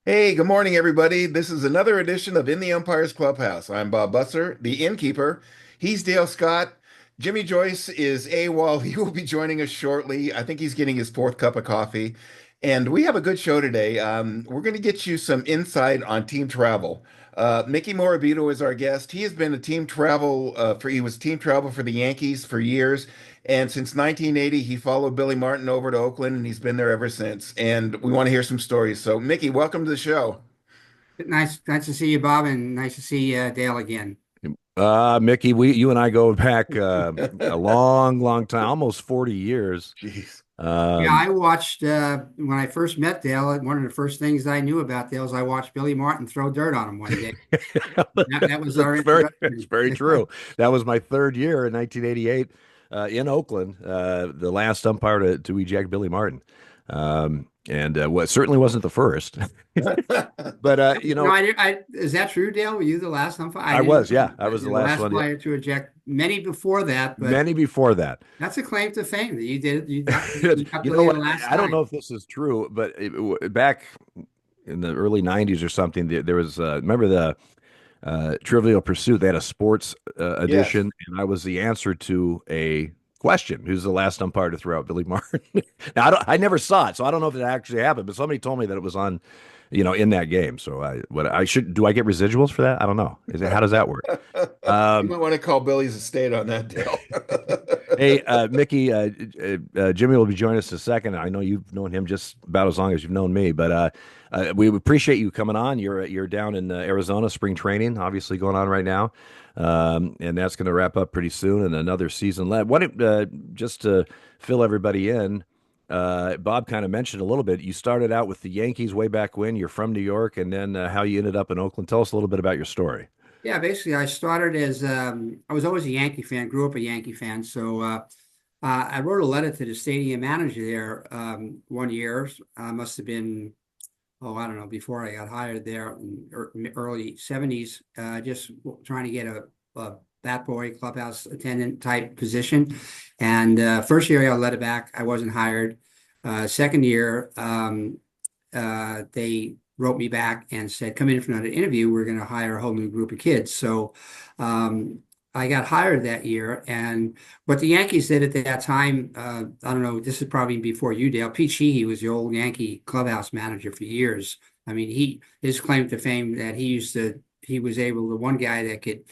Hey, good morning, everybody. This is another edition of In the Umpire's Clubhouse. I'm Bob Busser, the innkeeper. He's Dale Scott. Jimmy Joyce is AWOL. He will be joining us shortly. I think he's getting his fourth cup of coffee. And we have a good show today. We're going to get you some insight on team travel. Mickey Morabito is our guest. He has been a team travel he was team travel for the Yankees for years. And since 1980, he followed Billy Martin over to Oakland, and he's been there ever since. And we want to hear some stories. So, Mickey, welcome to the show. Nice to see you, Bob, and nice to see Dale again. Mickey, you and I go back a long, long time, almost 40 years. Jeez. Yeah, Um, I watched when I first met Dale. One of the first things I knew about Dale is I watched Billy Martin throw dirt on him one day. That was our it's introduction. very true. That was my third year in 1988 in Oakland, the last umpire to eject Billy Martin. And what certainly wasn't the first. But No, is that true, Dale? Were you the last umpire? I I didn't was, know yeah, I was the you're the last last one. Yeah. player to eject. Many before that, but Many before that. that's a claim to fame that you did. You got You know Billy the what? last I don't know time. if this is true, but back in the early 90s or something, there was, remember the Trivial Pursuit? They had a sports Yes. edition, and I was the answer to a question: who's the last umpire to throw out Billy Martin? Now, I never saw it, so I don't know if it actually happened, but somebody told me that it was on, in that game. So I should, do I get residuals for that? I don't know. How does that work? You Um, might want to call Billy's estate on that deal. Hey, Mickey, Jimmy will be joining us in a second. I know you've known him just about as long as you've known me, but we appreciate you coming on. You're down in Arizona, spring training, obviously going on right now, and that's going to wrap up pretty soon, and another season left. Just to fill everybody in, Bob kind of mentioned a little bit. You started out with the Yankees way back when. You're from New York, and then how you ended up in Oakland. Tell us a little bit about your story. Yeah, basically, I started as I was always a Yankee fan, grew up a Yankee fan. So I wrote a letter to the stadium manager there one year. Must have been, oh, I don't know, before I got hired there in early 70s, just trying to get a bat boy clubhouse attendant type position. And first year I got a letter back, I wasn't hired. Second year, they wrote me back and said, come in for another interview. We're going to hire a whole new group of kids. So I got hired that year. And what the Yankees did at that time, I don't know, this is probably before you, Dale. Pete Sheehy was the old Yankee clubhouse manager for years. I mean, his claim to fame that he was able, the one guy that could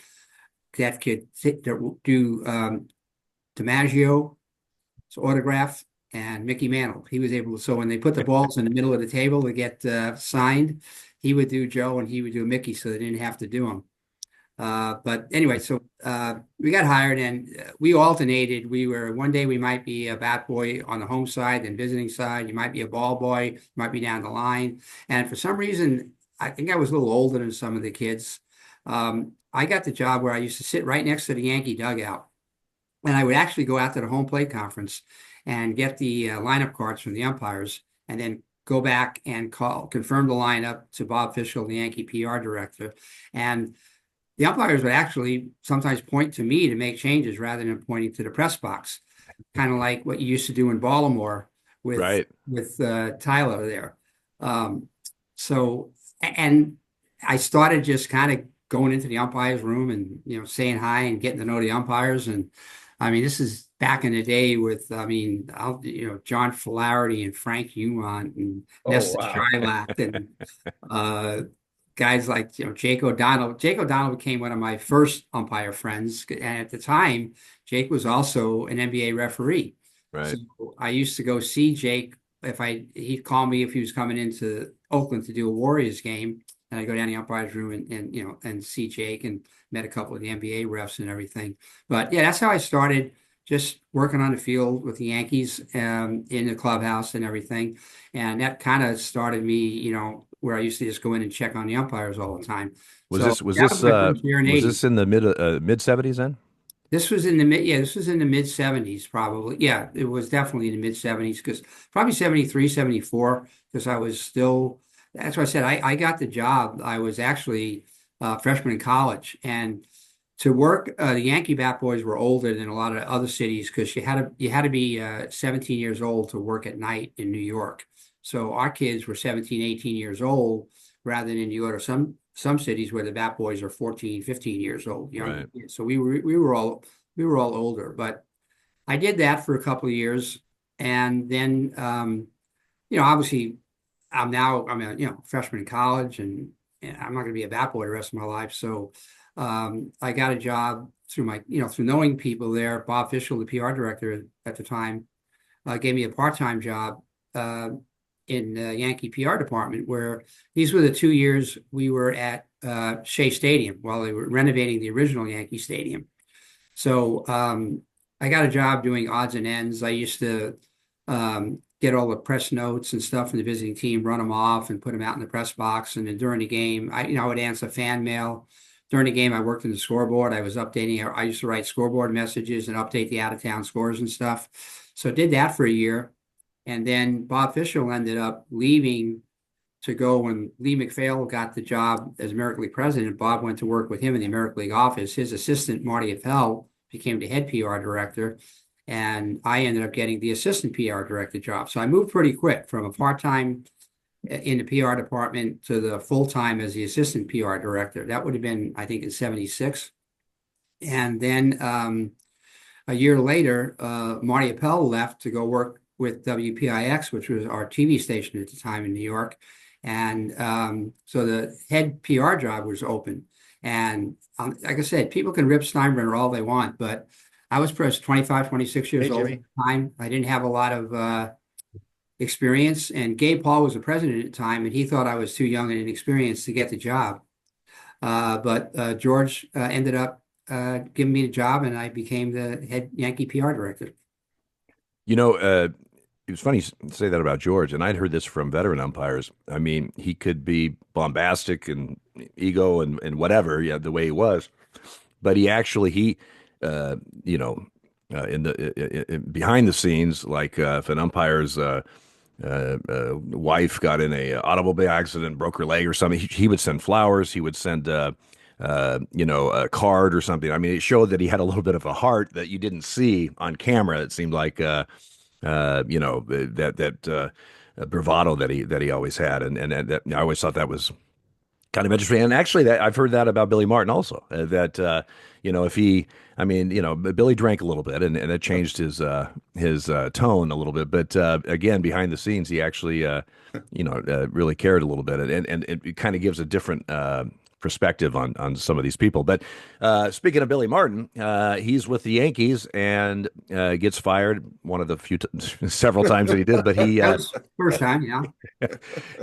do DiMaggio's autograph and Mickey Mantle. He was able to, so when they put the balls in the middle of the table to get signed, he would do Joe and he would do Mickey so they didn't have to do them. But anyway, so we got hired and we alternated. We were one day we might be a bat boy on the home side and visiting side. You might be a ball boy, you might be down the line. And for some reason, I think I was a little older than some of the kids. I got the job where I used to sit right next to the Yankee dugout. And I would actually go out to the home plate conference and get the lineup cards from the umpires and then go back and confirm the lineup to Bob Fishel, the Yankee PR director. And the umpires would actually sometimes point to me to make changes rather than pointing to the press box, kind of like what you used to do in Baltimore with Right. Tyler there. Um, so, and I started just kind of going into the umpires room and saying hi and getting to know the umpires. And I mean, this is back in the day with John Flaherty and Frank Humont and Oh, Nestor wow. Chylak and uh, guys like Jake O'Donnell. Jake O'Donnell became one of my first umpire friends, and at the time, Jake was also an NBA referee. So Right. I used to go see Jake if he'd call me if he was coming into Oakland to do a Warriors game, and I go down the umpire's room and see Jake and met a couple of the NBA refs and everything. But yeah, that's how I started. Just working on the field with the Yankees in the clubhouse and everything. And that kind of started me, where I used to just go in and check on the umpires all the time. Was So this was that was this my first year in was 80. this in the mid 70s then? This was in the mid 70s, probably. Yeah, it was definitely in the mid 70s because probably 73, 74, because I was still, that's why I said I got the job. I was actually a freshman in college. And to work, the Yankee bat boys were older than a lot of other cities because you had to be 17 years old to work at night in New York. So our kids were 17, 18 years old, rather than you go to some cities where the bat boys are 14, 15 years old, younger Right. kids. So we were all older, but I did that for a couple of years, and then obviously I'm a freshman in college, and I'm not going to be a bat boy the rest of my life. So I got a job through through knowing people there. Bob Fischel, the PR director at the time, gave me a part-time job uh, in the Yankee PR department, where these were the 2 years we were at Shea Stadium while they were renovating the original Yankee Stadium. So I got a job doing odds and ends. I used to get all the press notes and stuff from the visiting team, run them off and put them out in the press box. And then during the game, I would answer fan mail. During the game, I worked in the scoreboard. I was updating. I used to write scoreboard messages and update the out of town scores and stuff. So I did that for a year. And then Bob Fischel ended up leaving to go when Lee McPhail got the job as American League president. Bob went to work with him in the American League office. His assistant, Marty Appel, became the head PR director. And I ended up getting the assistant PR director job. So I moved pretty quick from a part-time in the PR department to the full-time as the assistant PR director. That would have been, I think, in 76. And then a year later, Marty Appel left to go work with WPIX, which was our TV station at the time in New York. And so the head PR job was open. And like I said, people can rip Steinbrenner all they want, but I was probably 25, 26 years Hey, old Jimmy. at the time. I didn't have a lot of experience. And Gabe Paul was the president at the time, and he thought I was too young and inexperienced to get the job. But George ended up giving me the job, and I became the head Yankee PR director. You know, it was funny you say that about George, and I'd heard this from veteran umpires. I mean, he could be bombastic and ego and whatever, yeah, the way he was, but he uh, you know, in behind the scenes, like if an umpire's wife got in a automobile accident, broke her leg or something, he would send flowers. He would send a card or something. I mean, it showed that he had a little bit of a heart that you didn't see on camera. It seemed like that bravado that he always had, and that I always thought that was kind of interesting. And actually, that I've heard that about Billy Martin also. That if he, I mean, Billy drank a little bit, and it changed his tone a little bit. But again, behind the scenes, he actually, really cared a little bit, and it kind of gives a different perspective on some of these people. But speaking of Billy Martin, he's with the Yankees and gets fired one of the several times that he did. But he That was first time,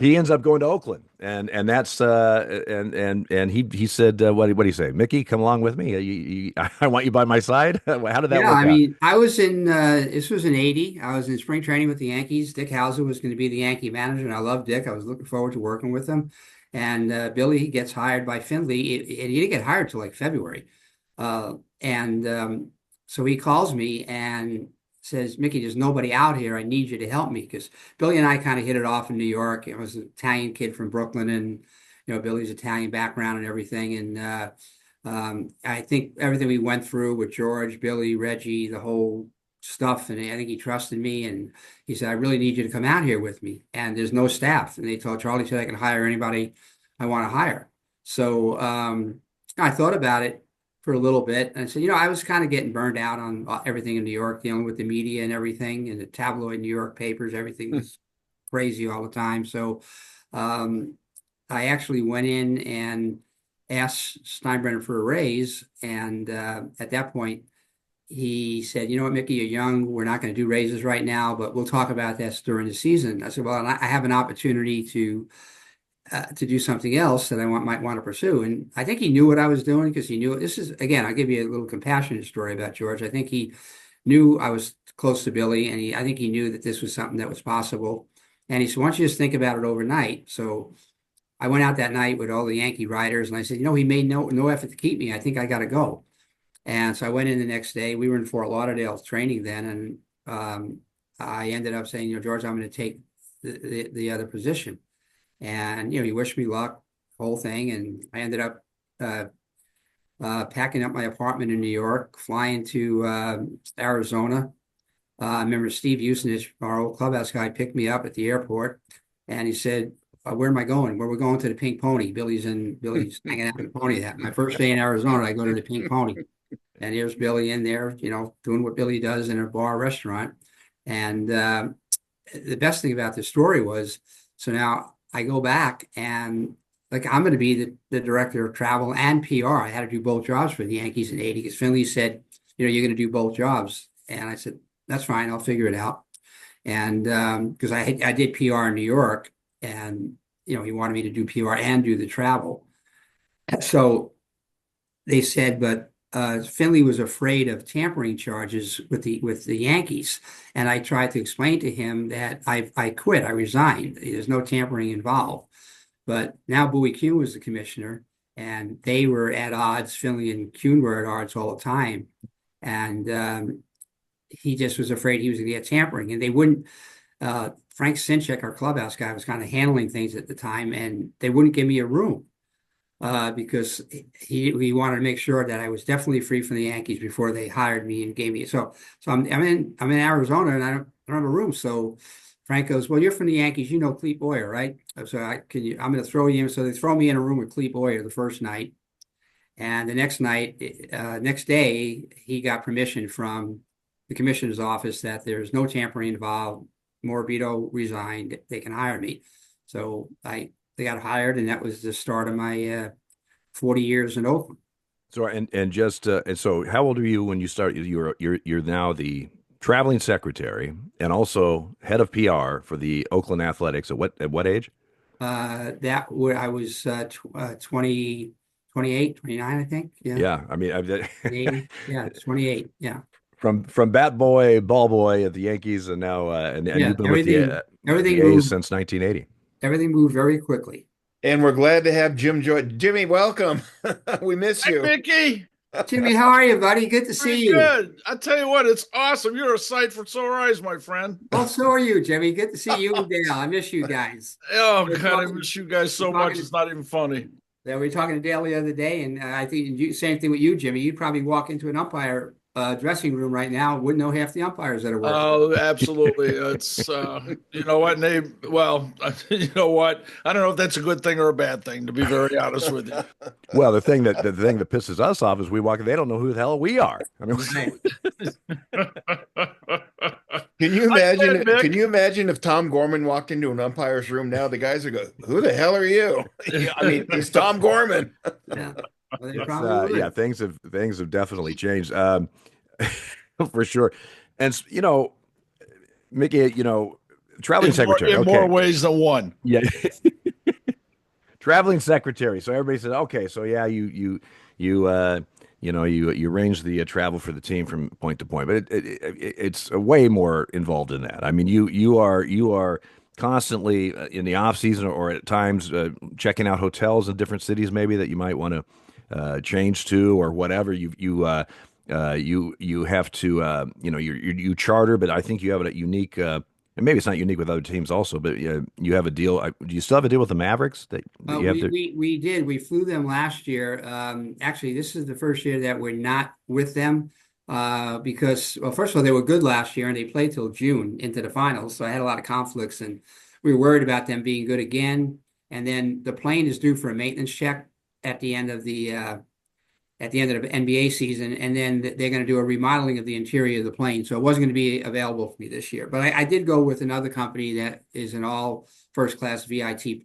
he ends up going to Oakland, and that's and he said, what did he say? Mickey, come along with me. I want you by my side. How did that Yeah, work I out? mean, I was in this was in 80. I was in spring training with the Yankees. Dick Howser was going to be the Yankee manager, and I loved Dick. I was looking forward to working with him. And Billy gets hired by Finley. He didn't get hired till like February. And so he calls me and says, Mickey, there's nobody out here. I need you to help me, because Billy and I kind of hit it off in New York. I was an Italian kid from Brooklyn, and Billy's Italian background and everything. And I think everything we went through with George, Billy, Reggie, the whole stuff, and I think he trusted me. And he said, I really need you to come out here with me. And there's no staff. And they told Charlie said I can hire anybody I want to hire. So I thought about it for a little bit, and I said, I was kind of getting burned out on everything in New York, dealing with the media and everything, and the tabloid New York papers. Everything was crazy all the time. So um, I actually went in and asked Steinbrenner for a raise. And at that point, he said, you know what, Mickey, you're young. We're not going to do raises right now, but we'll talk about this during the season. I said, well, I have an opportunity to do something else that might want to pursue. And I think he knew what I was doing, because he knew this is, again, I'll give you a little compassionate story about George. I think he knew I was close to Billy, and I think he knew that this was something that was possible. And he said, why don't you just think about it overnight? So I went out that night with all the Yankee writers, and I said, he made no effort to keep me. I think I got to go. And so I went in the next day. We were in Fort Lauderdale training then, and I ended up saying, George, I'm going to take the other position. And he wished me luck, whole thing. And I ended up packing up my apartment in New York, flying to Arizona. I remember Steve Usenich, our old clubhouse guy, picked me up at the airport, and he said, where am I going? Where we're going to the Pink Pony. Billy's hanging out in the Pony. That my first day in Arizona, I go to the Pink Pony, and here's Billy in there, doing what Billy does in a bar restaurant. And the best thing about this story was, so now I go back and like I'm going to be the director of travel and PR. I had to do both jobs for the Yankees in '80 because Finley said, you're going to do both jobs, and I said that's fine, I'll figure it out. And because I did PR in New York, and he wanted me to do PR and do the travel. So they said, but Finley was afraid of tampering charges with the Yankees, and I tried to explain to him that I quit, I resigned. There's no tampering involved. But now Bowie Kuhn was the commissioner, and they were at odds. Finley and Kuhn were at odds all the time, and he just was afraid he was going to get tampering, and they wouldn't. Frank Sinchek, our clubhouse guy, was kind of handling things at the time, and they wouldn't give me a room because he wanted to make sure that I was definitely free from the Yankees before they hired me and gave me. So I'm in Arizona, and I don't have a room. So Frank goes, "Well, you're from the Yankees, Clete Boyer, right? So I'm going to throw you in." So they throw me in a room with Clete Boyer the first night, and the next day, he got permission from the commissioner's office that there's no tampering involved. Morabito resigned. They can hire me. So they got hired, and that was the start of my 40 years in Oakland. So and so how old are you when you start? You're now the traveling secretary and also head of PR for the Oakland Athletics. At what age? I was 20, 28, 29, I think. Yeah. Yeah, I mean, 80. Yeah, 28. Yeah. from bat boy, ball boy at the Yankees, and now and Yeah. you've been with Everything the A's moved. since 1980. Everything moved very quickly. And we're glad to have Jim Joy. Jimmy, welcome. We miss Hi, you. Mickey. Jimmy, how are you, buddy? Good to see Pretty you. good. I tell you what, it's awesome. You're a sight for sore eyes, my friend. Well, so are you, Jimmy. Good to see you and Dale. I miss you guys. Oh, We're God, I talking- miss you guys so we're much. talking- It's not even funny. Yeah, we were talking to Dale the other day, and I think same thing with you, Jimmy. You'd probably walk into an umpire dressing room right now, wouldn't know half the umpires that are working. Oh, absolutely. It's you know what, well, you know what? I don't know if that's a good thing or a bad thing, to be very honest with you. Well, the thing that pisses us off is we walk in, they don't know who the hell we are. I mean, Right. Can you imagine? Mick. Can you imagine if Tom Gorman walked into an umpire's room now? The guys would go, "Who the hell are you?" I mean, it's Tom Gorman. Yeah. Well, they probably would. yeah, things have definitely changed for sure. And Mickey, traveling secretary. In more ways than one. Yeah. Traveling secretary. So everybody says, okay, so yeah, you arrange the travel for the team from point to point, but it's way more involved in that. I mean, you are constantly in the off season or at times checking out hotels in different cities, maybe that you might want to change to or whatever. You have to you charter, but I think you have a unique. And maybe it's not unique with other teams also, but you have a deal. Do you still have a deal with the Mavericks that you have to? We did. We flew them last year. Actually, this is the first year that we're not with them because, well, first of all, they were good last year and they played till June into the finals. So I had a lot of conflicts and we were worried about them being good again. And then the plane is due for a maintenance check at the end of the NBA season, and then they're going to do a remodeling of the interior of the plane. So it wasn't going to be available for me this year. But I did go with another company that is an all first class VIP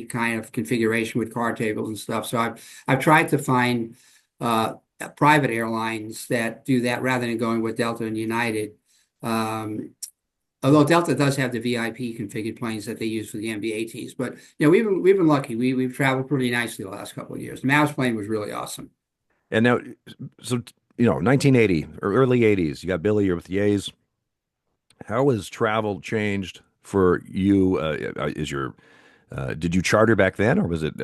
kind of configuration with card tables and stuff. So I've tried to find private airlines that do that rather than going with Delta and United. Although Delta does have the VIP configured planes that they use for the NBA teams, but we've been lucky. We've traveled pretty nicely the last couple of years. The Mavs plane was really awesome. And now, so 1980 or early 80s, you got Billy. You're with the A's. How has travel changed for you? Did you charter back then, or was it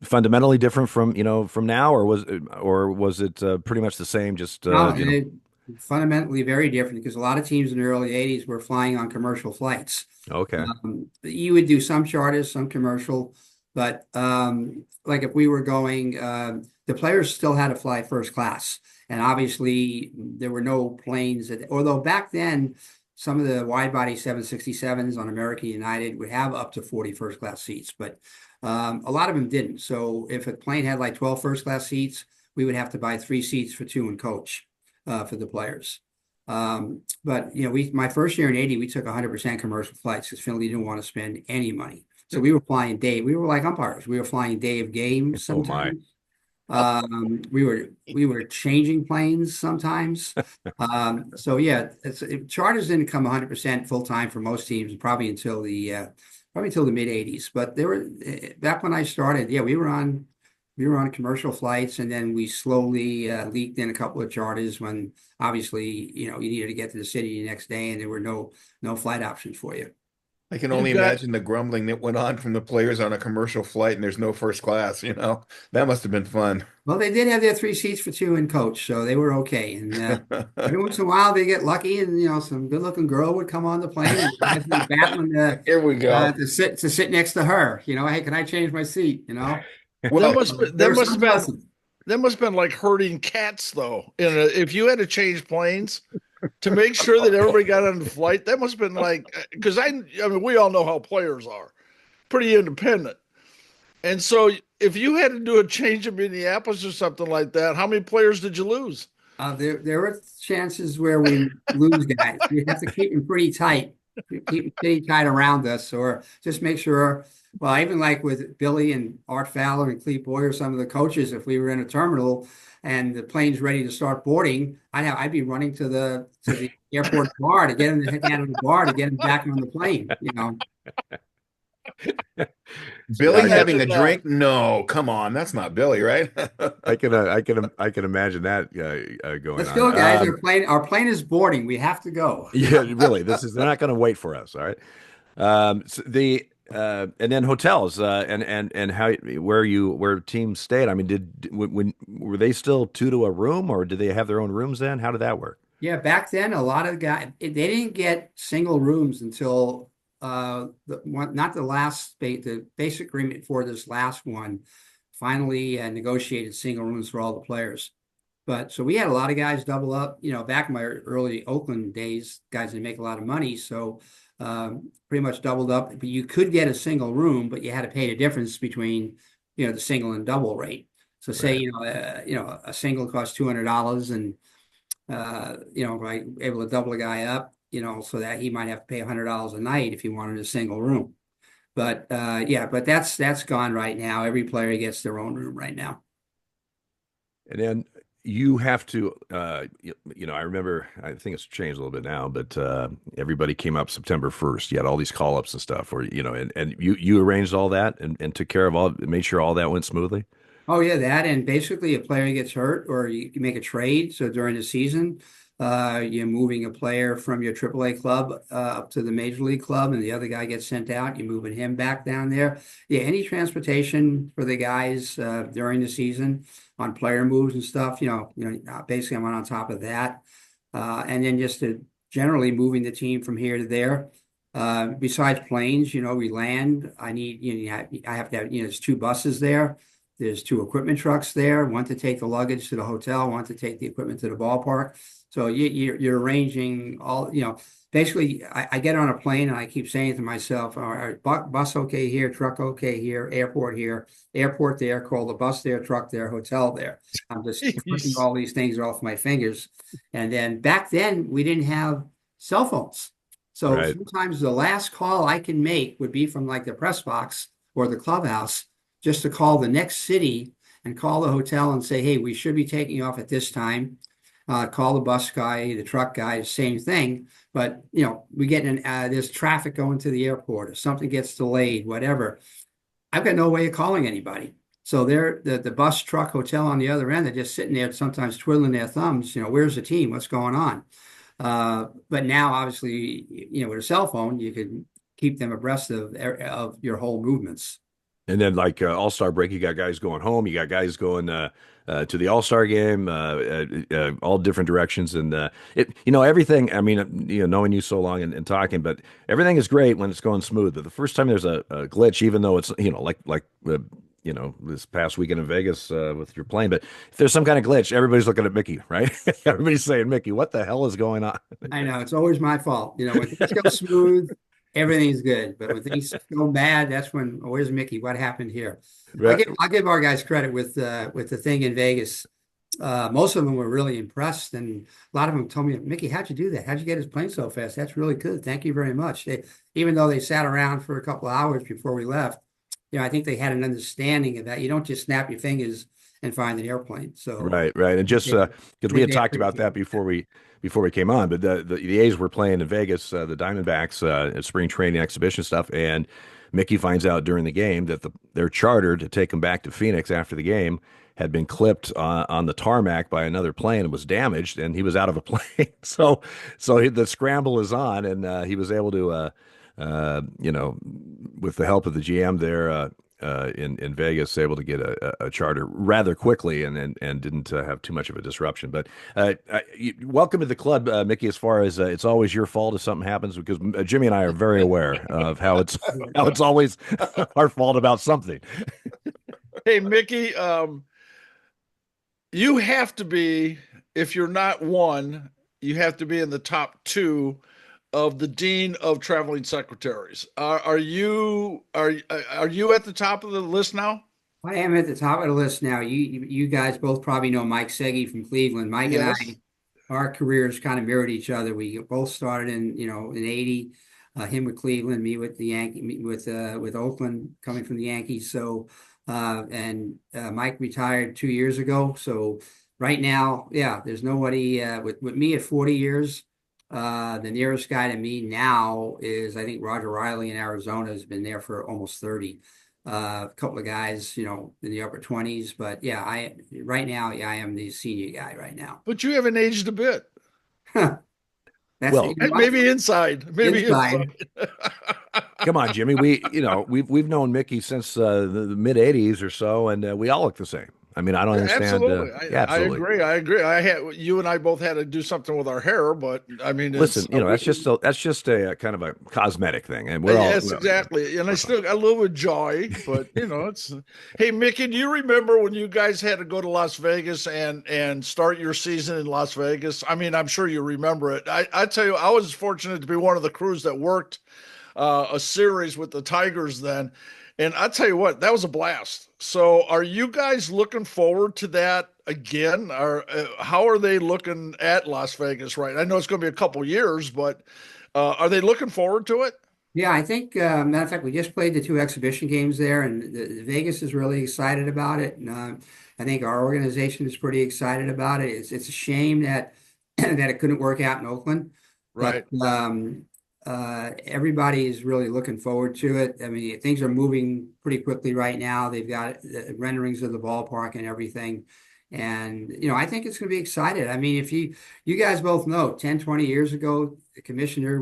fundamentally different from now, or was it pretty much the same? Just fundamentally very different because a lot of teams in the early 80s were flying on commercial flights. Okay. You would do some charters, some commercial, but like if we were going, the players still had to fly first class. And obviously there were no planes although back then some of the wide body 767s on American United would have up to 40 first class seats, but a lot of them didn't. So if a plane had like 12 first class seats, we would have to buy 3 seats for two and coach for the players. But my first year in 80, we took 100% commercial flights because Finley didn't want to spend any money. So we were flying day. We were like umpires. We were flying day of games Oh my. sometimes. We were changing planes sometimes. So yeah, charters didn't come 100% full time for most teams, probably until the mid 80s. But there were back when I started, yeah, we were on commercial flights, and then we slowly leaked in a couple of charters when obviously you needed to get to the city the next day, and there were no flight options for you. I can You only got imagine the grumbling that went on from the players on a commercial flight and there's no first class, you know? That must have been fun. Well, they did have their 3 seats for two and coach, so they were okay. And every once in a while, they get lucky, and some good-looking girl would come on the plane, and guys would be battling Here we go. to sit next to her. Hey, can I change my seat? that Well, must There that were must some have been lessons. that must have been like herding cats though. If you had to change planes to make sure that everybody got on the flight, that must have been like because I mean we all know how players are, pretty independent. And so if you had to do a change in Minneapolis or something like that, how many players did you lose? There were chances where we lose guys. We have to keep them pretty tight, keep them pretty tight around us, or just make sure. Well, even like with Billy and Art Fowler and Clete Boyer, some of the coaches, if we were in a terminal and the plane's ready to start boarding, I'd be running to the airport bar to get him to head down to the bar to get him back on the plane. Billy having a Imagine that. drink? No, come on. That's not Billy, right? I can imagine that going Let's go, on. guys. Our plane is boarding. We have to go. Yeah, really. They're not going to wait for us. All right. So and then hotels and how where teams stayed. I mean, when were they still two to a room, or did they have their own rooms then? How did that work? Yeah, back then a lot of guys they didn't get single rooms until not the basic agreement for this last one finally negotiated single rooms for all the players. But so we had a lot of guys double up. Back in my early Oakland days, guys didn't make a lot of money, so pretty much doubled up. But you could get a single room, but you had to pay the difference between the single and double rate. So say Right. a single costs $200, and by able to double a guy up, so that he might have to pay $100 a night if he wanted a single room. But yeah, but that's gone right now. Every player gets their own room right now. And then you have to, I remember, I think it's changed a little bit now, but everybody came up September 1st. You had all these call ups and stuff, or, and you arranged all that and took care of made sure all that went smoothly. Oh yeah, that, and basically a player gets hurt or you make a trade. So during the season, you're moving a player from your AAA club up to the Major League club, and the other guy gets sent out. You're moving him back down there. Yeah, any transportation for the guys during the season on player moves and stuff. Basically I'm on top of that, and then just generally moving the team from here to there. Besides planes, we land. I need, I have to have, there's 2 buses there. There's 2 equipment trucks there, one to take the luggage to the hotel, one to take the equipment to the ballpark. So you're arranging all, basically I get on a plane and I keep saying to myself, all right, bus okay here, truck okay here, airport there, call the bus there, truck there, hotel there. I'm just clicking Jeez. all these things off my fingers. And then back then we didn't have cell phones. So Right. sometimes the last call I can make would be from like the press box or the clubhouse, just to call the next city and call the hotel and say, hey, we should be taking off at this time. Call the bus guy, the truck guy, same thing. But, we get there's traffic going to the airport, or something gets delayed, whatever. I've got no way of calling anybody. So the bus, truck, hotel on the other end, they're just sitting there sometimes twiddling their thumbs. Where's the team? What's going on? But now, obviously, with a cell phone, you can keep them abreast of your whole movements. And then like All-Star break, you got guys going home, you got guys going to the All-Star game, all different directions, and everything. I mean, knowing you so long and talking, but everything is great when it's going smooth. But the first time there's a glitch, even though it's this past weekend in Vegas with your plane. But if there's some kind of glitch, everybody's looking at Mickey, right? Everybody's saying, Mickey, what the hell is going on? I know it's always my fault. When things go smooth, everything's good. But when things go bad, that's when, oh, where's Mickey? What happened here? Right. I'll give our guys credit with the thing in Vegas. Most of them were really impressed, and a lot of them told me, Mickey, how'd you do that? How'd you get his plane so fast? That's really good. Thank you very much. Even though they sat around for a couple of hours before we left, I think they had an understanding of that. You don't just snap your fingers and find an airplane. So Right. And just because we had talked about that before we came on, but the A's were playing in Vegas, the Diamondbacks at spring training exhibition stuff, and Mickey finds out during the game that their charter to take him back to Phoenix after the game had been clipped on the tarmac by another plane and was damaged, and he was out of a plane. So the scramble is on, and he was able to, with the help of the GM there in Vegas, able to get a charter rather quickly and didn't have too much of a disruption. But welcome to the club, Mickey. As far as it's always your fault if something happens, because Jimmy and I are very aware of how it's always our fault about something. Hey, Mickey, you have to be, if you're not one, you have to be in the top two of the dean of traveling secretaries. Are you at the top of the list now? I am at the top of the list now. You guys both probably know Mike Seggy from Cleveland. Mike and Yes. our careers kind of mirrored each other. We both started in '80. Him with Cleveland, me with the Yankee, me with Oakland, coming from the Yankees. So and Mike retired 2 years ago. So right now, yeah, there's nobody with me at 40 years. The nearest guy to me now is, I think, Roger Riley in Arizona. Has been there for almost 30. A couple of guys, in the upper 20s. But yeah, right now, yeah, I am the senior guy right now. But you haven't aged a bit. That's Well, Maybe inside. Maybe inside. Come on, Jimmy. We've known Mickey since the mid '80s or so, and we all look the same. I mean, I don't understand. Absolutely. Absolutely. I agree. You and I both had to do something with our hair, but I mean, Listen, that's just a kind of a cosmetic thing, and yes, exactly. And I still got a little bit joy, but it's. Hey, Mickey, do you remember when you guys had to go to Las Vegas and start your season in Las Vegas? I mean, I'm sure you remember it. I tell you, I was fortunate to be one of the crews that worked a series with the Tigers then. And I tell you what, that was a blast. So, are you guys looking forward to that again? Or how are they looking at Las Vegas? Right, I know it's going to be a couple years, but are they looking forward to it? Yeah, I think, matter of fact, we just played the 2 exhibition games there, and Vegas is really excited about it. And I think our organization is pretty excited about it. It's a shame that that it couldn't work out in Oakland, Right. but everybody is really looking forward to it. I mean, things are moving pretty quickly right now. They've got the renderings of the ballpark and everything. And, I think it's going to be excited. I mean, if you guys both know, 10, 20 years ago, the commissioner,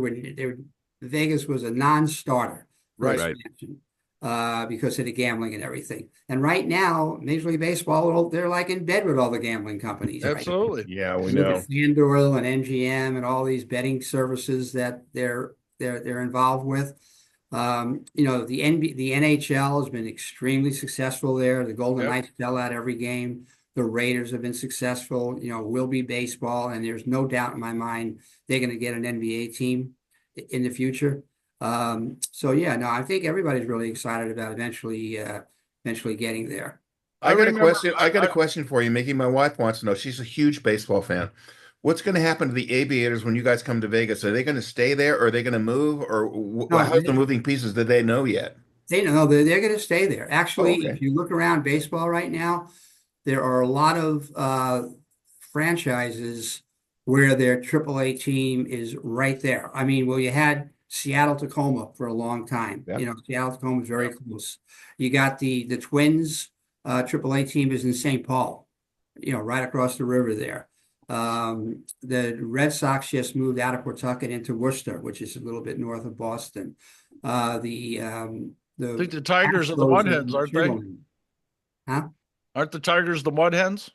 Vegas was a non-starter for Right. expansion, because of the gambling and everything. And right now, Major League Baseball, they're like in bed with all the gambling companies. Right? Absolutely. Yeah, we Look know. at FanDuel and MGM and all these betting services that they're involved with. The NHL has been extremely successful there. The Golden Yep. Knights sell out every game. The Raiders have been successful. Will be baseball, and there's no doubt in my mind they're going to get an NBA team in the future. So yeah, no, I think everybody's really excited about eventually getting there. I got a remember- question. I got a question for you, Mickey. My wife wants to know. She's a huge baseball fan. What's going to happen to the aviators when you guys come to Vegas? Are they going to stay there, or are they going to move, or No, how's the moving pieces? Did they know yet? They know they're going to stay there. Actually, okay. if you look around baseball right now, there are a lot of franchises where their AAA team is right there. I mean, well, you had Seattle Tacoma for a long time. Yep. Seattle Tacoma is very close. You got the Twins AAA team is in St. Paul, right across the river there. The Red Sox just moved out of Pawtucket into Worcester, which is a little bit north of Boston. I think the Tigers are the Mud Hens, aren't they? Huh? Aren't the Tigers the Mud Hens?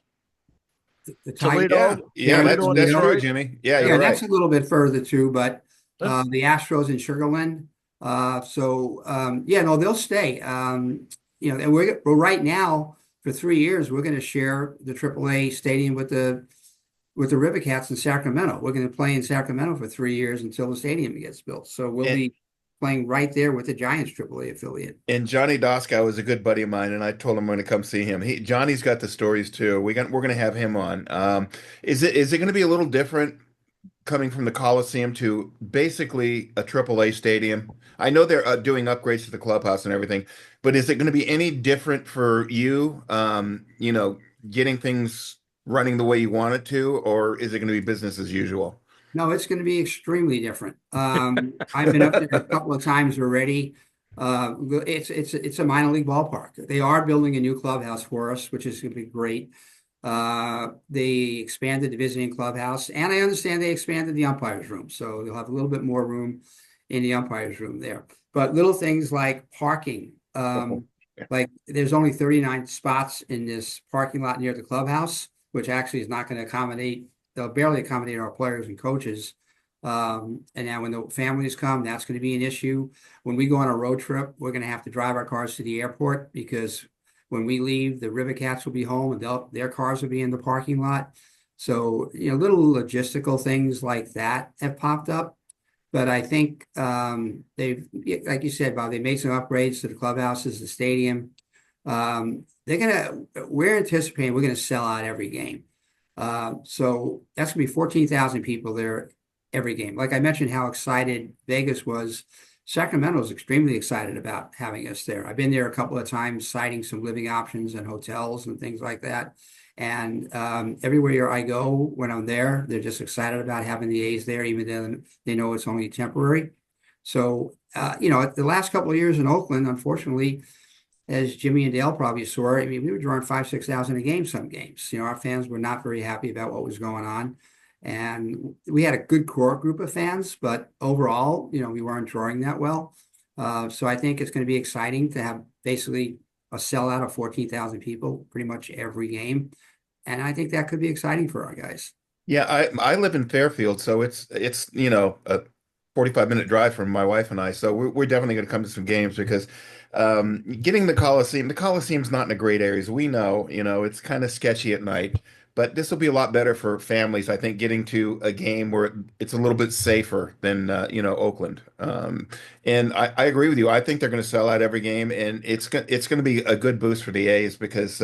The Toledo? Tigers. Yeah, that's Toledo. true, Jimmy. Yeah, Yeah, you're that's right. a little bit further too, but That's- the Astros in Sugarland. Yeah, no, they'll stay. and we're right now for 3 years we're going to share the AAA stadium with the River Cats in Sacramento. We're going to play in Sacramento for 3 years until the stadium gets built. So we'll And be playing right there with the Giants AAA affiliate. and Johnny Doskow is a good buddy of mine, and I told him I'm going to come see him. Johnny's got the stories too. We're going to have him on. Is it going to be a little different coming from the Coliseum to basically a AAA stadium? I know they're doing upgrades to the clubhouse and everything, but is it going to be any different for you? Getting things running the way you want it to, or is it going to be business as usual? No, it's going to be extremely different. I've been up there a couple of times already. It's a minor league ballpark. They are building a new clubhouse for us, which is going to be great. They expanded the visiting clubhouse, and I understand they expanded the umpires room, so you'll have a little bit more room in the umpires room there. But little things like parking, like there's only 39 spots in this parking lot near the clubhouse, which actually is not going to accommodate. They'll barely accommodate our players and coaches. And now when the families come, that's going to be an issue. When we go on a road trip, we're going to have to drive our cars to the airport because when we leave, the River Cats will be home and their cars will be in the parking lot. So, little logistical things like that have popped up. But I think like you said, Bob, they made some upgrades to the clubhouses, the stadium. We're anticipating we're going to sell out every game. So that's going to be 14,000 people there every game. Like I mentioned, how excited Vegas was. Sacramento is extremely excited about having us there. I've been there a couple of times, citing some living options and hotels and things like that. And everywhere I go when I'm there, they're just excited about having the A's there, even though they know it's only temporary. So, the last couple of years in Oakland, unfortunately, as Jimmy and Dale probably saw, I mean, we were drawing 5,000-6,000 a game some games. Our fans were not very happy about what was going on. And we had a good core group of fans, but overall, we weren't drawing that well. So I think it's going to be exciting to have basically a sellout of 14,000 people pretty much every game. And I think that could be exciting for our guys. Yeah, I live in Fairfield, so it's a 45-minute drive from my wife and I. So we're definitely going to come to some games because getting the Coliseum's not in a great area, as we know. It's kind of sketchy at night. But this will be a lot better for families, I think, getting to a game where it's a little bit safer than Oakland. And I agree with you. I think they're going to sell out every game, and it's going to be a good boost for the A's because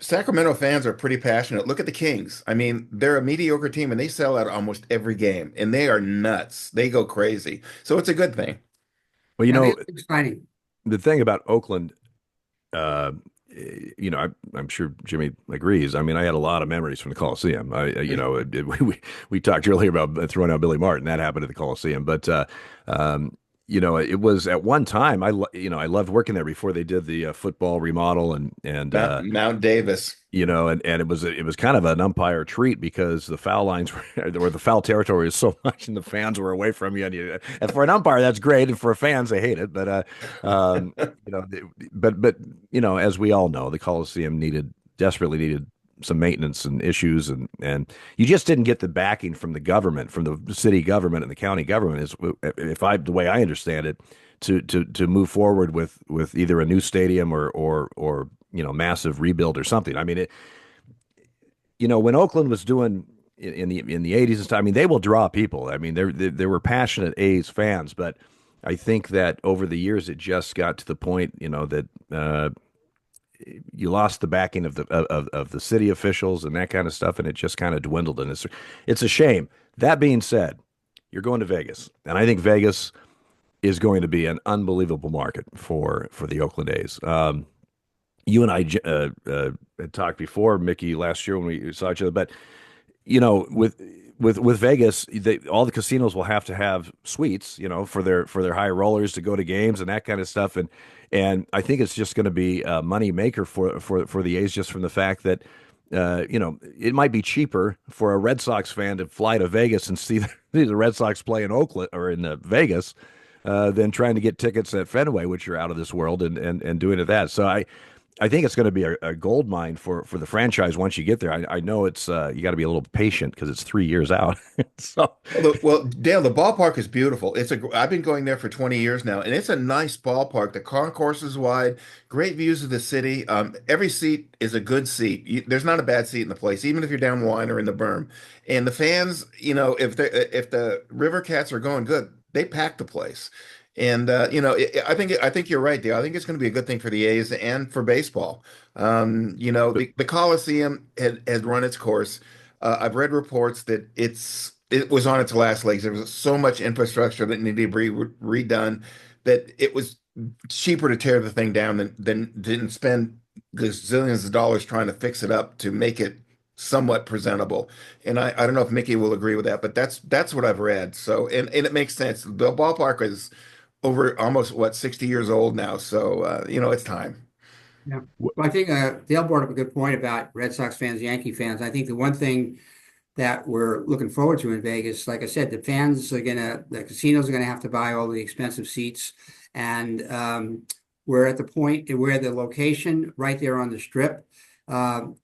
Sacramento fans are pretty passionate. Look at the Kings. I mean, they're a mediocre team, and they sell out almost every game, and they are nuts. They go crazy. So it's a good thing. Well, It's exciting. the thing about Oakland, uh, I'm sure Jimmy agrees. I mean, I had a lot of memories from the Coliseum. We talked earlier about throwing out Billy Martin. That happened at the Coliseum, but it was at one time. I loved working there before they did the football remodel and Mount Davis. and it was kind of an umpire treat because the foul lines or the foul territory was so much and the fans were away from you. And for an umpire, that's great. And for fans, they hate it. But, as we all know, the Coliseum desperately needed some maintenance and issues. And you just didn't get the backing from the government, from the city government and the county government, the way I understand it, to move forward with either a new stadium or massive rebuild or something. I mean, when Oakland was doing in the 80s and stuff, I mean, they will draw people. I mean, they were passionate A's fans, but I think that over the years it just got to the point, that you lost the backing of the city officials and that kind of stuff, and it just kind of dwindled. And it's a shame. That being said, you're going to Vegas, and I think Vegas is going to be an unbelievable market for the Oakland A's. You and I had talked before, Mickey, last year when we saw each other. But with Vegas, all the casinos will have to have suites, for their high rollers to go to games and that kind of stuff. And I think it's just going to be a money maker for the A's, just from the fact that it might be cheaper for a Red Sox fan to fly to Vegas and see the Red Sox play in Oakland or in Vegas than trying to get tickets at Fenway, which are out of this world, and doing it that. So I think it's going to be a gold mine for the franchise once you get there. I know it's you got to be a little patient because it's 3 years out. So Well, Dale, the ballpark is beautiful. I've been going there for 20 years now, and it's a nice ballpark. The concourse is wide, great views of the city. Every seat is a good seat. There's not a bad seat in the place, even if you're down one or in the berm. And the fans, if the River Cats are going good, they pack the place. And I think you're right, Dale. I think it's going to be a good thing for the A's and for baseball. but The Coliseum had run its course. I've read reports that it was on its last legs. There was so much infrastructure that needed to be redone that it was cheaper to tear the thing down than didn't spend gazillions of dollars trying to fix it up to make it somewhat presentable. And I don't know if Mickey will agree with that, but that's what I've read. So and it makes sense. The ballpark is over almost 60 years old now. So it's time. Yeah. Well, I think Dale brought up a good point about Red Sox fans, Yankee fans. I think the one thing that we're looking forward to in Vegas, like I said, the casinos are gonna have to buy all the expensive seats, and we're at the point where the location right there on the strip, um,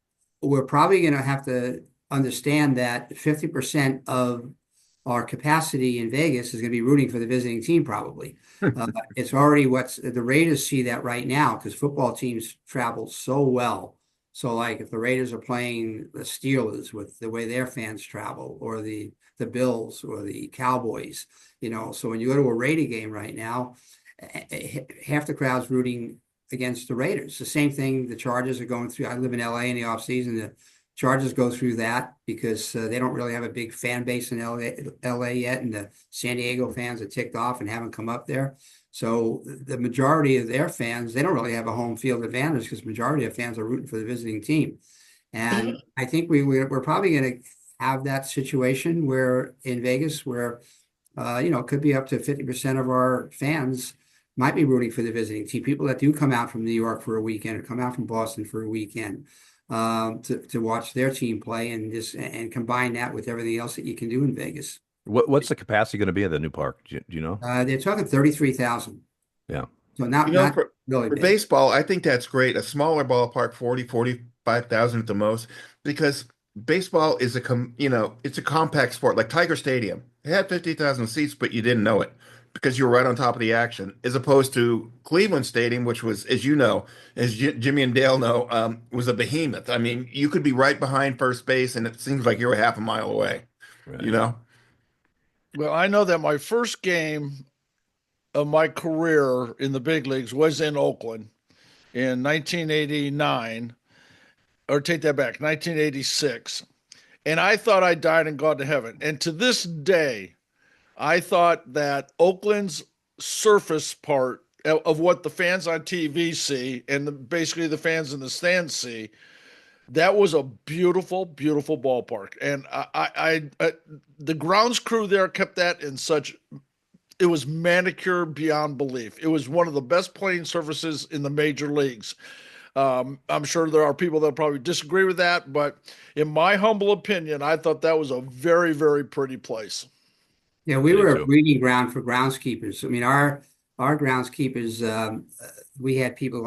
we're probably gonna have to understand that 50% of our capacity in Vegas is going to be rooting for the visiting team, probably. It's already what's the Raiders see that right now because football teams travel so well. So, like if the Raiders are playing the Steelers with the way their fans travel, or the Bills or the Cowboys, so when you go to a Raider game right now, half the crowd's rooting against the Raiders. The same thing the Chargers are going through. I live in LA in the offseason. The Chargers go through that because they don't really have a big fan base in LA yet, and the San Diego fans are ticked off and haven't come up there. So the majority of their fans, they don't really have a home field advantage because the majority of fans are rooting for the visiting team. And I think we're probably going to have that situation where in Vegas where it could be up to 50% of our fans might be rooting for the visiting team. People that do come out from New York for a weekend or come out from Boston for a weekend to watch their team play and combine that with everything else that you can do in Vegas. what's the capacity going to be at the new park? Do you know? They're talking 33,000. Yeah. So not really For big. baseball, I think that's great. A smaller ballpark, 45,000 at the most, because baseball is it's a compact sport. Like Tiger Stadium, it had 50,000 seats, but you didn't know it because you were right on top of the action, as opposed to Cleveland Stadium, which was, as you know, as Jimmy and Dale know, was a behemoth. I mean, you could be right behind first base, and it seems like you were half a mile away, you Right. know? Well, I know that my first game of my career in the big leagues was in Oakland in 1989, or take that back, 1986. And I thought I died and gone to heaven. And to this day, I thought that Oakland's surface part of what the fans on TV see and basically the fans in the stands see, that was a beautiful, beautiful ballpark. And the grounds crew there kept that in such, it was manicured beyond belief. It was one of the best playing surfaces in the major leagues. I'm sure there are people that probably disagree with that, but in my humble opinion, I thought that was a very, very pretty place. Yeah, we I did were a too. breeding ground for groundskeepers. I mean, our groundskeepers, we had people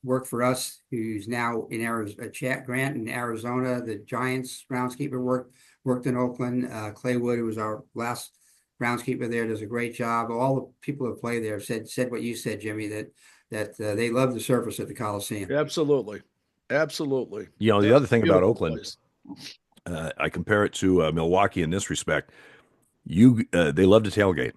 work for us who's now in Arizona, Chat Grant in Arizona. The Giants groundskeeper worked in Oakland. Clay Wood, who was our last groundskeeper there, does a great job. All the people who play there said what you said, Jimmy, that they love the surface at the Coliseum. Absolutely. Absolutely. The other thing about Beautiful Oakland, place. I compare it to Milwaukee in this respect. They love to tailgate.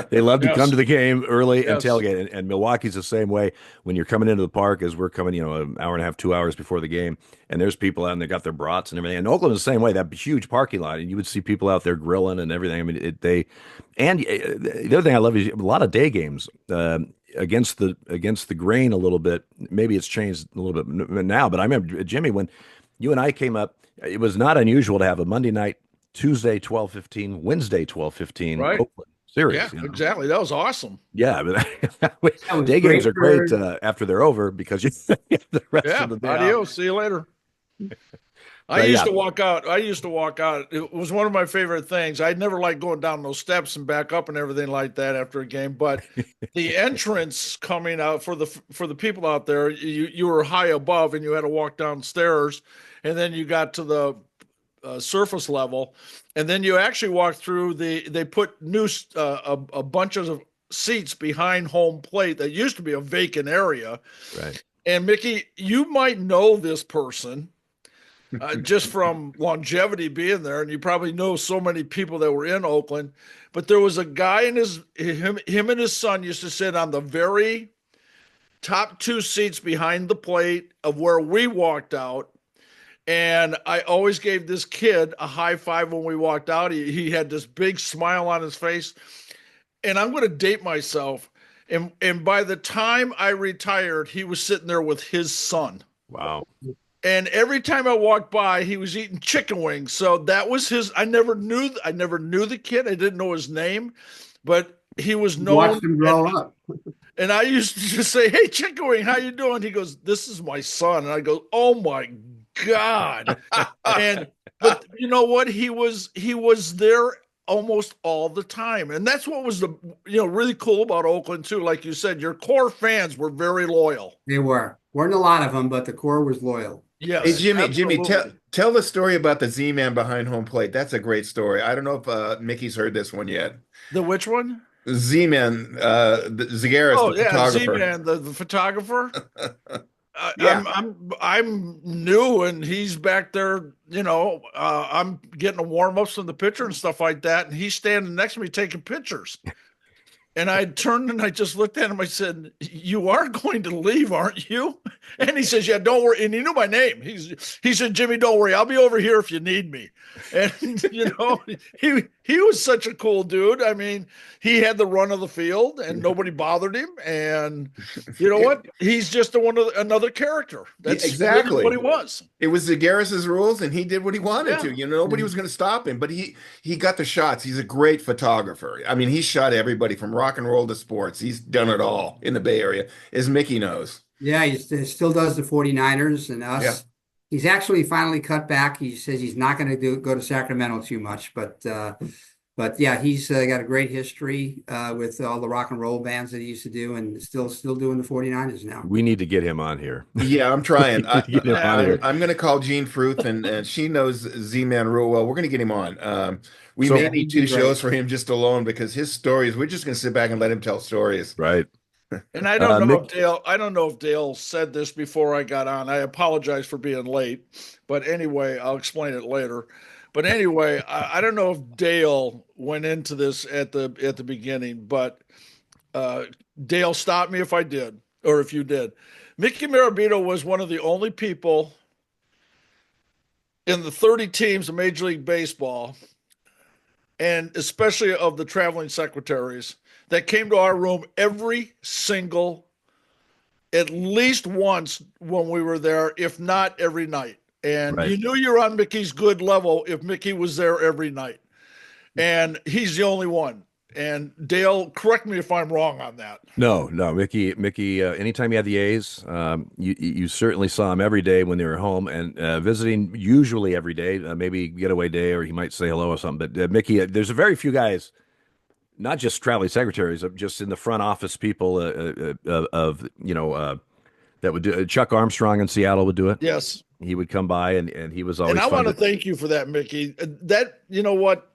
They love to come Yes. to the game early and Yes. tailgate. And Milwaukee's the same way. When you're coming into the park, as we're coming, an hour and a half, 2 hours before the game, and there's people out and they got their brats and everything. And Oakland is the same way. That huge parking lot, and you would see people out there grilling and everything. I mean, the other thing I love is a lot of day games. Against the grain a little bit. Maybe it's changed a little bit now, but I remember Jimmy when you and I came up. It was not unusual to have a Monday night, Tuesday 12:15, Wednesday 12:15 Right. Oakland series. Yeah, exactly. That was awesome. Yeah, but That was day games great are for great after they're over because you have the rest Yeah. of the day off. Adios. See you later. I But used yeah, to walk out. I used to walk out. It was one of my favorite things. I never liked going down those steps and back up and everything like that after a game. But the entrance coming out for the people out there, you were high above and you had to walk downstairs, and then you got to the surface level, and then you actually walk through they put new a bunch of seats behind home plate that used to be a vacant area. right. And Mickey, you might know this person just from longevity being there, and you probably know so many people that were in Oakland. But there was a guy and him and his son used to sit on the very top two seats behind the plate of where we walked out. And I always gave this kid a high five when we walked out. He had this big smile on his face. And I'm going to date myself. And by the time I retired, he was sitting there with his son. Wow. And every time I walked by, he was eating chicken wings. So that was his. I never knew the kid. I didn't know his name, but he was known. Watched him grow up. And I used to just say, "Hey, chicken wing, how you doing?" He goes, "This is my son." And I go, "Oh my God." And but you know what? He was there almost all the time. And that's what was the really cool about Oakland too. Like you said, your core fans were very loyal. They weren't a lot of them, but the core was loyal. Hey, Yes, Jimmy, absolutely. tell the story about the Z-Man behind home plate. That's a great story. I don't know if Mickey's heard this one yet. The which one? Z-Man, Zagaris, the Oh yeah, photographer. Z-Man, the photographer. Yeah. I'm new and he's back there, I'm getting a warm-ups from the pitcher and stuff like that, and he's standing next to me taking pictures. And I turned and I just looked at him. I said, "You are going to leave, aren't you?" And he says, "Yeah, don't worry." And he knew my name. He said, "Jimmy, don't worry. I'll be over here if you need me." And he was such a cool dude. I mean, he had the run of the field and nobody bothered him. And you know what? He's just another character. That's really Exactly. what he was. It was Zagaris's rules, and he did what he wanted Yeah. to. Nobody was going to stop him, but he got the shots. He's a great photographer. I mean, he shot everybody from rock and roll to sports. He's done it all in the Bay Area, as Mickey knows. Yeah, still does the 49ers and Yeah. us. He's actually finally cut back. He says he's not going to go to Sacramento too much, but yeah, he's got a great history with all the rock and roll bands that he used to do, and still doing the 49ers now. We need to get him on here. Yeah, I'm trying. Get him on here. I'm going to call Jean Fruth, and she knows Z-Man real well. We're going to get him on. We So- may need two Great. shows for him just alone because his stories, we're just going to sit back and let him tell stories. Right. And I don't know Mick- if Dale said this before I got on. I apologize for being late, but anyway, I'll explain it later. But anyway, I don't know if Dale went into this at the beginning, but Dale, stop me if I did, or if you did. Mickey Morabito was one of the only people in the 30 teams of Major League Baseball, and especially of the traveling secretaries, that came to our room every single, at least once when we were there, if not every night. And Right. you knew you were on Mickey's good level if Mickey was there every night. And he's the only one. And Dale, correct me if I'm wrong on that. No, Mickey. Anytime you had the A's, you certainly saw him every day when they were home and visiting. Usually every day, maybe getaway day, or he might say hello or something. But Mickey, there's a very few guys, not just traveling secretaries, just in the front office people that would do. Chuck Armstrong in Seattle would do it. Yes. He would come by, and he was always. And I fun want to thank you for that, Mickey. That, you know what?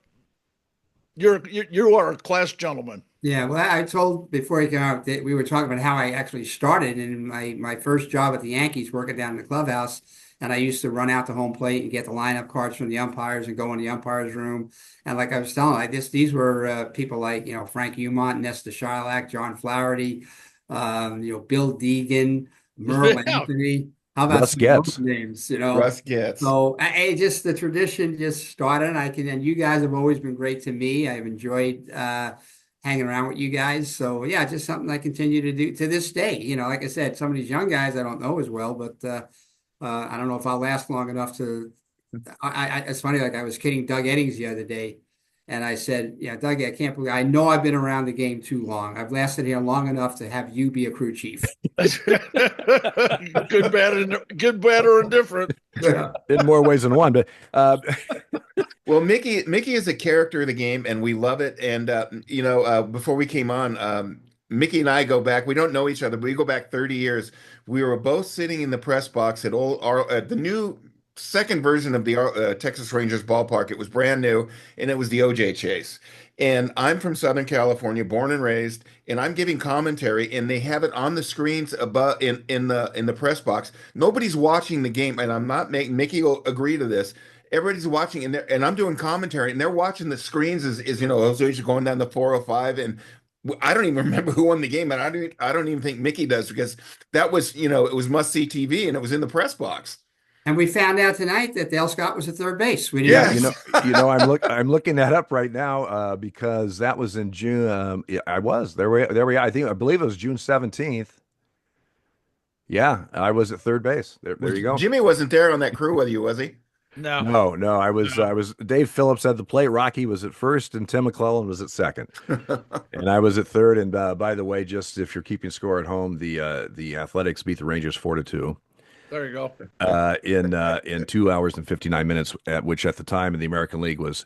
You are a class gentleman. Yeah, well, I told before he came out that we were talking about how I actually started in my first job at the Yankees, working down in the clubhouse, and I used to run out to home plate and get the lineup cards from the umpires and go in the umpires room. And like I was telling, these were people like Frank Umont, Nesta Shylock, John Flaherty, Bill Deegan, Merle Yeah. Anthony. How about Russ some Getz. those names? Russ gets. So just the tradition just started. And you guys have always been great to me. I've enjoyed hanging around with you guys. So yeah, just something I continue to do to this day. Like I said, some of these young guys I don't know as well, but I don't know if I'll last long enough to. It's funny. Like I was kidding Doug Eddings the other day. And I said, yeah, Doug, I can't believe, I know I've been around the game too long. I've lasted here long enough to have you be a crew chief. Good, bad, or indifferent. Yeah. in more ways than one. But Well, Mickey is a character of the game, and we love it. And before we came on, Mickey and I go back. We don't know each other, but we go back 30 years. We were both sitting in the press box at the new second version of the Texas Rangers ballpark. It was brand new, and it was the OJ Chase. And I'm from Southern California, born and raised, and I'm giving commentary, and they have it on the screens above in the press box. Nobody's watching the game, and I'm not making Mickey will agree to this. Everybody's watching, and I'm doing commentary, and they're watching the screens as Ozo's going down the 405, and I don't even remember who won the game, and I don't even think Mickey does because that was it was must see TV, and it was in the press box. And we found out tonight that Dale Scott was at third base. We yeah, didn't. I'm looking that up right now because that was in June. Yeah, I was there. We I believe it was June 17th. Yeah, I was at third base. There you go. Jimmy wasn't there on that crew with you, was he? No. No, I was Dave Phillips at the plate. Rocky was at first, and Tim McClellan was at second, and I was at third. And by the way, just if you're keeping score at home, the Athletics beat the Rangers 4-2 There you go. in 2 hours and 59 minutes, which at the time in the American League was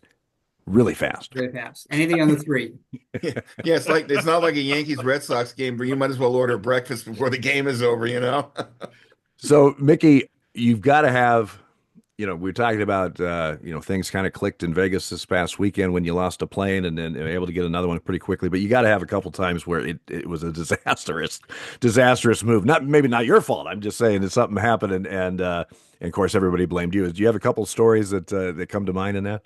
really fast. Very fast. Anything on the three. Yeah, it's not like a Yankees Red Sox game where you might as well order breakfast before the game is over. So, Mickey, you've got to have. We're talking about, things kind of clicked in Vegas this past weekend when you lost a plane and then able to get another one pretty quickly. But you got to have a couple times where it was a disastrous move. Maybe not your fault. I'm just saying that something happened and of course everybody blamed you. Do you have a couple stories that come to mind in that?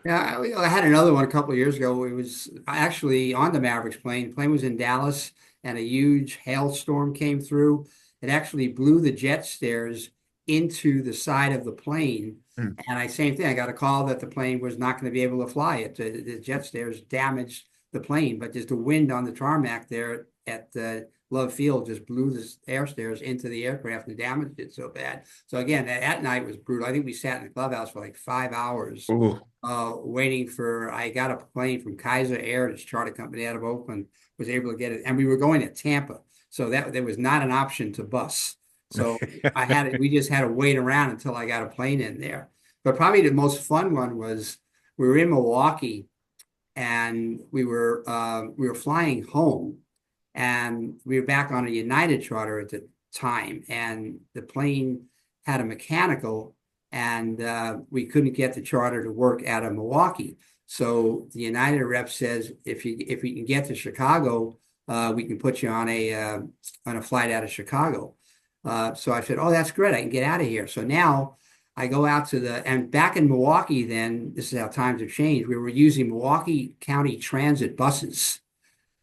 Yeah, I had another one a couple of years ago. It was actually on the Mavericks plane. The plane was in Dallas, and a huge hailstorm came through. It actually blew the jet stairs into the side of the plane. Hmm. And same thing, I got a call that the plane was not going to be able to fly. The jet stairs damaged the plane, but just the wind on the tarmac there at Love Field just blew the air stairs into the aircraft and damaged it so bad. So again, that night was brutal. I think we sat in the clubhouse for like 5 hours Ooh. waiting for. I got a plane from Kaiser Air, this charter company out of Oakland, was able to get it, and we were going to Tampa, so that there was not an option to bus. So we just had to wait around until I got a plane in there. But probably the most fun one was we were in Milwaukee, and we were flying home, and we were back on a United charter at the time, and the plane had a mechanical, and we couldn't get the charter to work out of Milwaukee. So the United rep says, if we can get to Chicago, we can put you on a flight out of Chicago. So I said, oh, that's great. I can get out of here. So now I go out and back in Milwaukee then, this is how times have changed. We were using Milwaukee County Transit buses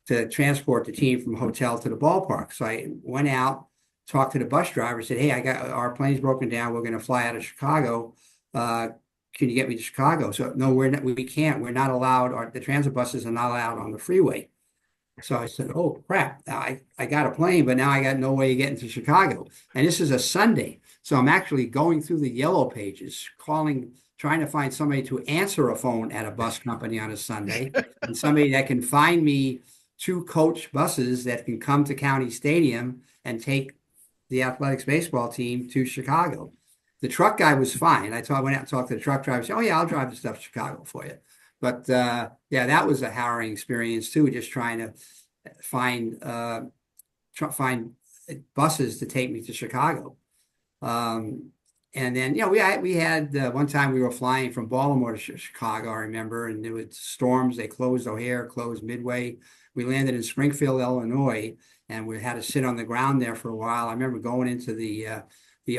to transport the team from hotel to the ballpark. So I went out, talked to the bus driver, said, hey, our plane's broken down. We're going to fly out of Chicago. Can you get me to Chicago? So no, we can't. We're not allowed. The transit buses are not allowed on the freeway. So I said, oh, crap. I got a plane, but now I got no way of getting to Chicago. And this is a Sunday. So I'm actually going through the yellow pages, trying to find somebody to answer a phone at a bus company on a Sunday, and somebody that can find me 2 coach buses that can come to County Stadium and take the Athletics baseball team to Chicago. The truck guy was fine. I went out and talked to the truck driver. Said, oh, yeah, I'll drive the stuff to Chicago for you. But yeah, that was a harrowing experience too, just trying to find buses to take me to Chicago. And then, we had one time we were flying from Baltimore to Chicago, I remember, and there was storms. They closed O'Hare, closed Midway. We landed in Springfield, Illinois, and we had to sit on the ground there for a while. I remember going into the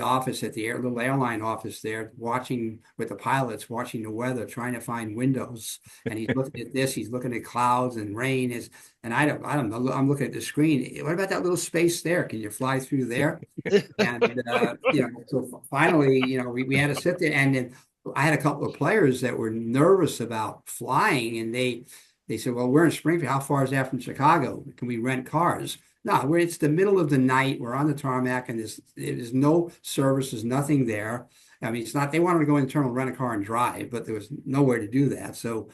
office at the little airline office there, watching with the pilots, watching the weather, trying to find windows. And he's looking at this, he's looking at clouds and rain. And I don't know. I'm looking at the screen. What about that little space there? Can you fly through there? And so finally, we had to sit there. And then I had a couple of players that were nervous about flying, and they said, well, we're in Springfield. How far is that from Chicago? Can we rent cars? No, it's the middle of the night. We're on the tarmac, and there's no service. There's nothing there. I mean, it's not. They wanted to go internal, rent a car, and drive, but there was nowhere to do that. So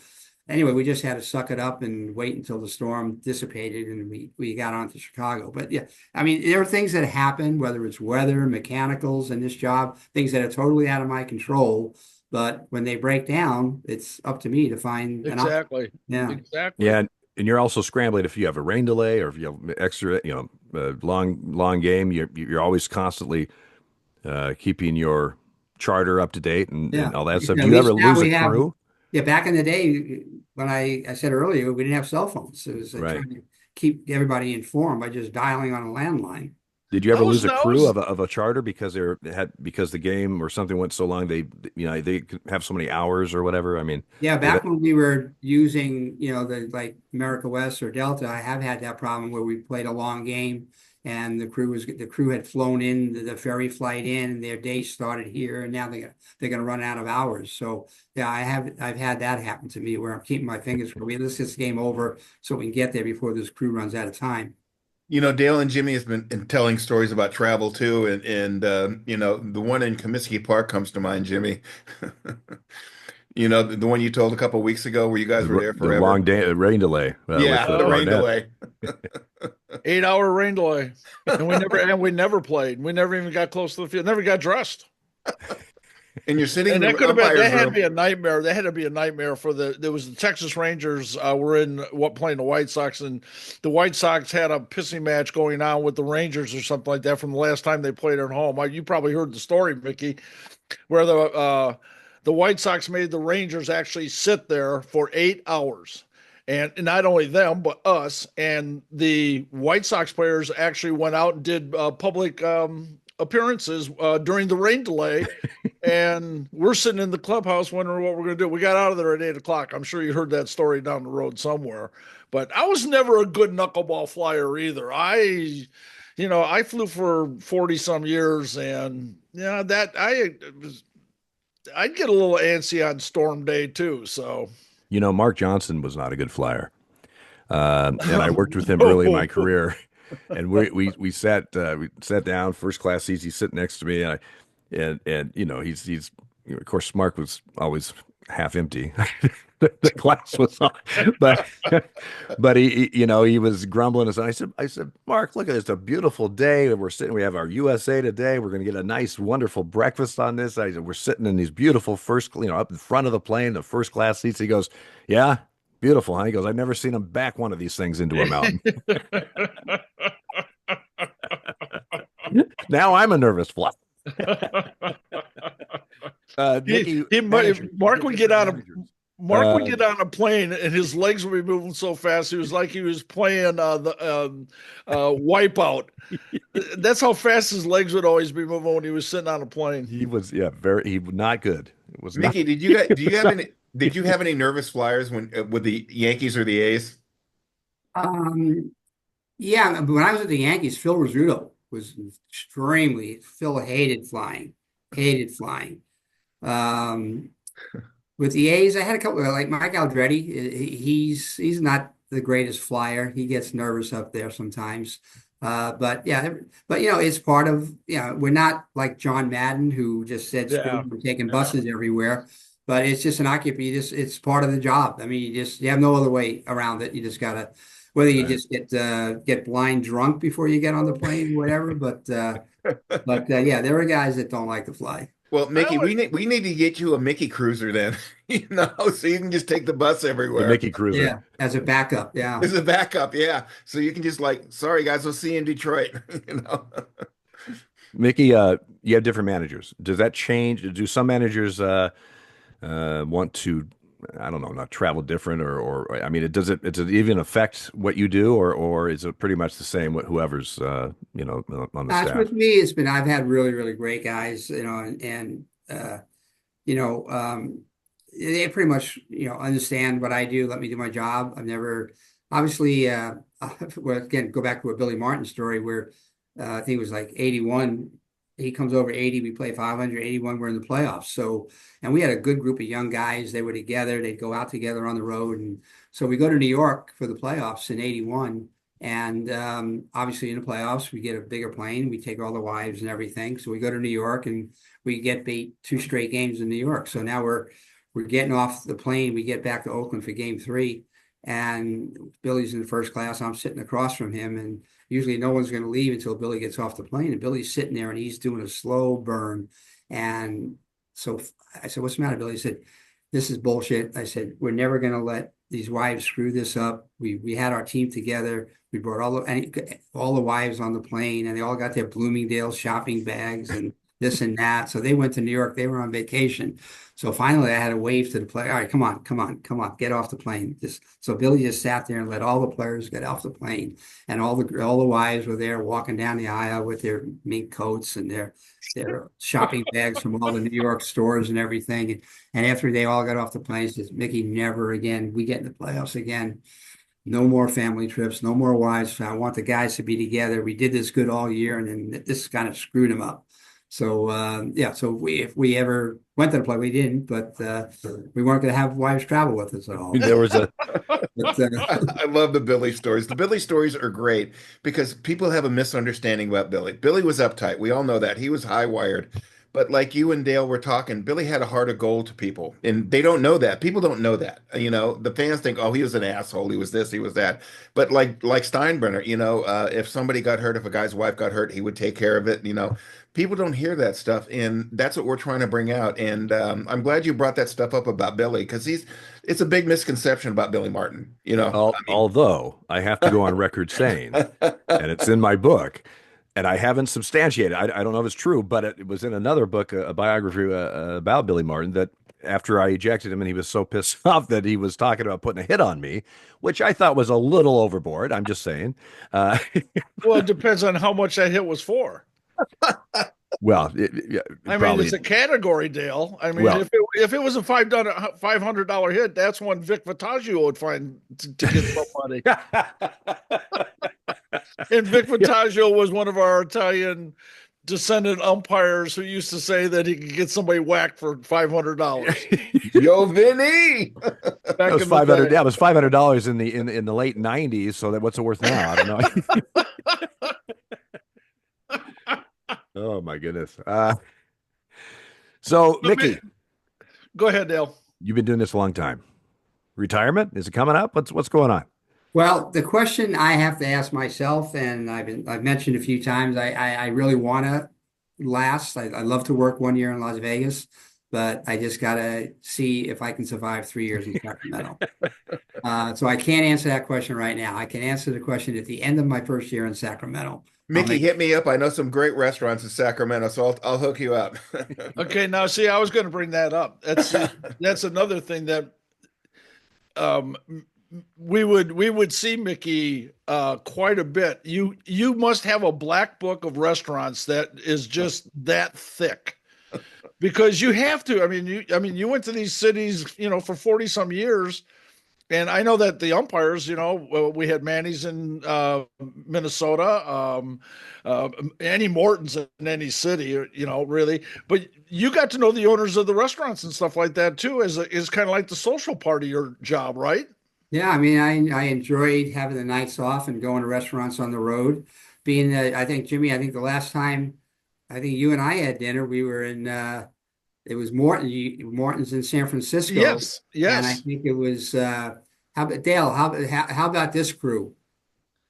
anyway, we just had to suck it up and wait until the storm dissipated and we got on to Chicago. But yeah, I mean, there are things that happen, whether it's weather, mechanicals in this job, things that are totally out of my control. But when they break down, it's up to me to find an option. Exactly. Yeah. Exactly. Yeah, and you're also scrambling if you have a rain delay or if you have extra, long game. You're always constantly keeping your charter up to date and Yeah. all that stuff. At Do you ever least now lose a we have, crew? yeah, back in the day, when I said earlier, we didn't have cell phones. It was Right. trying to keep everybody informed by just dialing on a landline. Did you ever lose a I crew was of a charter because because the game or something went so long they could have so many hours or whatever? I mean, Yeah, did back it, when we were using, the like America West or Delta, I have had that problem where we played a long game and the crew had flown in the ferry flight in and their day started here and now they're gonna run out of hours. So yeah, I've had that happen to me where I'm keeping my fingers crossed. Let's get this game over so we can get there before this crew runs out of time. Dale and Jimmy has been telling stories about travel too, and the one in Comiskey Park comes to mind, Jimmy. The one you told a couple weeks ago where you guys were there the long forever. day rain delay with Yeah, the rain Barnett? delay. 8 hour rain delay. And we never played. We never even got close to the field. Never got dressed. And you're sitting in And that the could have been umpire's that had to room. be a nightmare. That had to be a nightmare for there was the Texas Rangers were in what playing the White Sox, and the White Sox had a pissing match going on with the Rangers or something like that from the last time they played at home. You probably heard the story, Mickey, where the White Sox made the Rangers actually sit there for 8 hours. And not only them, but us. And the White Sox players actually went out and did public appearances during the rain delay. And we're sitting in the clubhouse wondering what we're going to do. We got out of there at 8 o'clock. I'm sure you heard that story down the road somewhere. But I was never a good knuckleball flyer either. I flew for 40 some years, and I'd get a little antsy on storm day too. So, Mark Johnson was not a good flyer. And I worked with him early in my no. career, and we sat down first class seats. He's sitting next to me, and he's of course Mark was always half empty. The glass was on, but he was grumbling. And I said, Mark, look at this, it's a beautiful day. We have our USA Today. We're going to get a nice, wonderful breakfast on this. I said, we're sitting in these beautiful up in front of the plane, the first class seats. He goes, yeah. Beautiful, huh? He goes, I've never seen him back one of these things into a mountain. Now I'm a nervous flyer. Mickey, Mark would get on a managers. Mark would get on a plane and his legs would be moving so fast. He was like he was playing the Wipeout. That's how fast his legs would always be moving when he was sitting on a plane. He was, he was not good. It was not. Mickey, did you have any nervous flyers with the Yankees or the A's? Um, yeah, but when I was at the Yankees, Phil Rizzuto was Phil hated flying. Um, with the A's, I had a couple like Mike Aldretti. He's not the greatest flyer. He gets nervous up there sometimes. But yeah, but it's part of, we're not like John Madden who just said screw Yeah. it, we're taking Yeah. buses everywhere. But it's just an occupation. It's part of the job. I mean, you have no other way around it. You just gotta, whether you Right. just get blind drunk before you get on the plane, whatever. But yeah, there are guys that don't like to fly. Well, I Mickey, always, we need to get you a Mickey cruiser then, so you can just take the bus The everywhere Mickey Cruiser. Yeah, as a backup. Yeah. as a backup. Yeah, so you can just sorry guys, we'll see you in Detroit. Mickey, you have different managers. Does that change? Do some managers want to, I don't know, not travel different or I mean, does it even affect what you do or is it pretty much the same with whoever's on the staff? With me, I've had really, really great guys, and you know, um, they pretty much, understand what I do, let me do my job. I've never, obviously, well, again, go back to a Billy Martin story where I think it was like 81. He comes over 80, we play 500, 81, we're in the playoffs. So, and we had a good group of young guys. They were together, they'd go out together on the road. And so we go to New York for the playoffs in 81. And obviously in the playoffs, we get a bigger plane. We take all the wives and everything. So we go to New York and we get beat 2 straight games in New York. So now we're we're getting off the plane. We get back to Oakland for game 3, and Billy's in the first class. I'm sitting across from him, and usually no one's going to leave until Billy gets off the plane. And Billy's sitting there, and he's doing a slow burn. And so I said, "What's the matter, Billy?" He said, "This is bullshit." I said, "We're never going to let these wives screw this up. We had our team together. We brought all the wives on the plane, and they all got their Bloomingdale's shopping bags and this and that. So they went to New York. They were on vacation. So finally, I had to wave to the player. All right, come on, come on, come on, get off the plane." So Billy just sat there and let all the players get off the plane, and all the wives were there walking down the aisle with their mink coats and their shopping bags from all the New York stores and everything. And after they all got off the plane, he says, "Mickey, never again. We get in the playoffs again. No more family trips, no more wives. I want the guys to be together. We did this good all year, and then this kind of screwed them up." So yeah, so if we ever went to the play, we didn't, but we weren't going to have wives travel with us at all. There was a But, I love the Billy stories. The Billy stories are great because people have a misunderstanding about Billy. Billy was uptight. We all know that. He was high wired. But like you and Dale were talking, Billy had a heart of gold to people. And they don't know that. People don't know that. The fans think, oh, he was an asshole. He was this, he was that. But like Steinbrenner, if somebody got hurt, if a guy's wife got hurt, he would take care of it. People don't hear that stuff. And that's what we're trying to bring out. And I'm glad you brought that stuff up about Billy because it's a big misconception about Billy Martin. although I have to go on record saying, and it's in my book, and I haven't substantiated. I don't know if it's true, but it was in another book, a biography about Billy Martin, that after I ejected him and he was so pissed off that he was talking about putting a hit on me, which I thought was a little overboard. I'm just saying. Well, it depends on how much that hit was for. Well, I probably, mean, it's a category, Dale. I mean, Well- if it was a $500 hit, that's one Vic Vitaggio would find to get some money. And Vic Vitaggio was one of our Italian descendant umpires who used to say that he could get somebody whacked for $500. Yo, Vinny. That was 500. Yeah, it was $500 in the late '90s. So what's it worth now? I don't know. Oh my goodness. So Mickey, Go ahead, Dale. you've been doing this a long time. Retirement? Is it coming up? What's going on? well, the question I have to ask myself, and I've mentioned a few times, I really want to last. I love to work 1 year in Las Vegas, but I just got to see if I can survive 3 years in Sacramento. So I can't answer that question right now. I can answer the question at the end of my first year in Sacramento. Mickey, hit me up. I know some great restaurants in Sacramento, so I'll hook you up. Okay, now see, I was going to bring that up. That's another thing that we would see Mickey quite a bit. You must have a black book of restaurants that is just that thick. Because you have to. I mean, you went to these cities, for 40 some years. And I know that the umpires, we had Manny's in Minnesota, Annie Morton's in any city, really. But you got to know the owners of the restaurants and stuff like that too, is kind of like the social part of your job, right? Yeah, I mean, I enjoyed having the nights off and going to restaurants on the road. Being that, I think, Jimmy, the last time I think you and I had dinner, we were in it was Morton's in San Francisco. Yes, And I think it was how about Dale? How about this crew?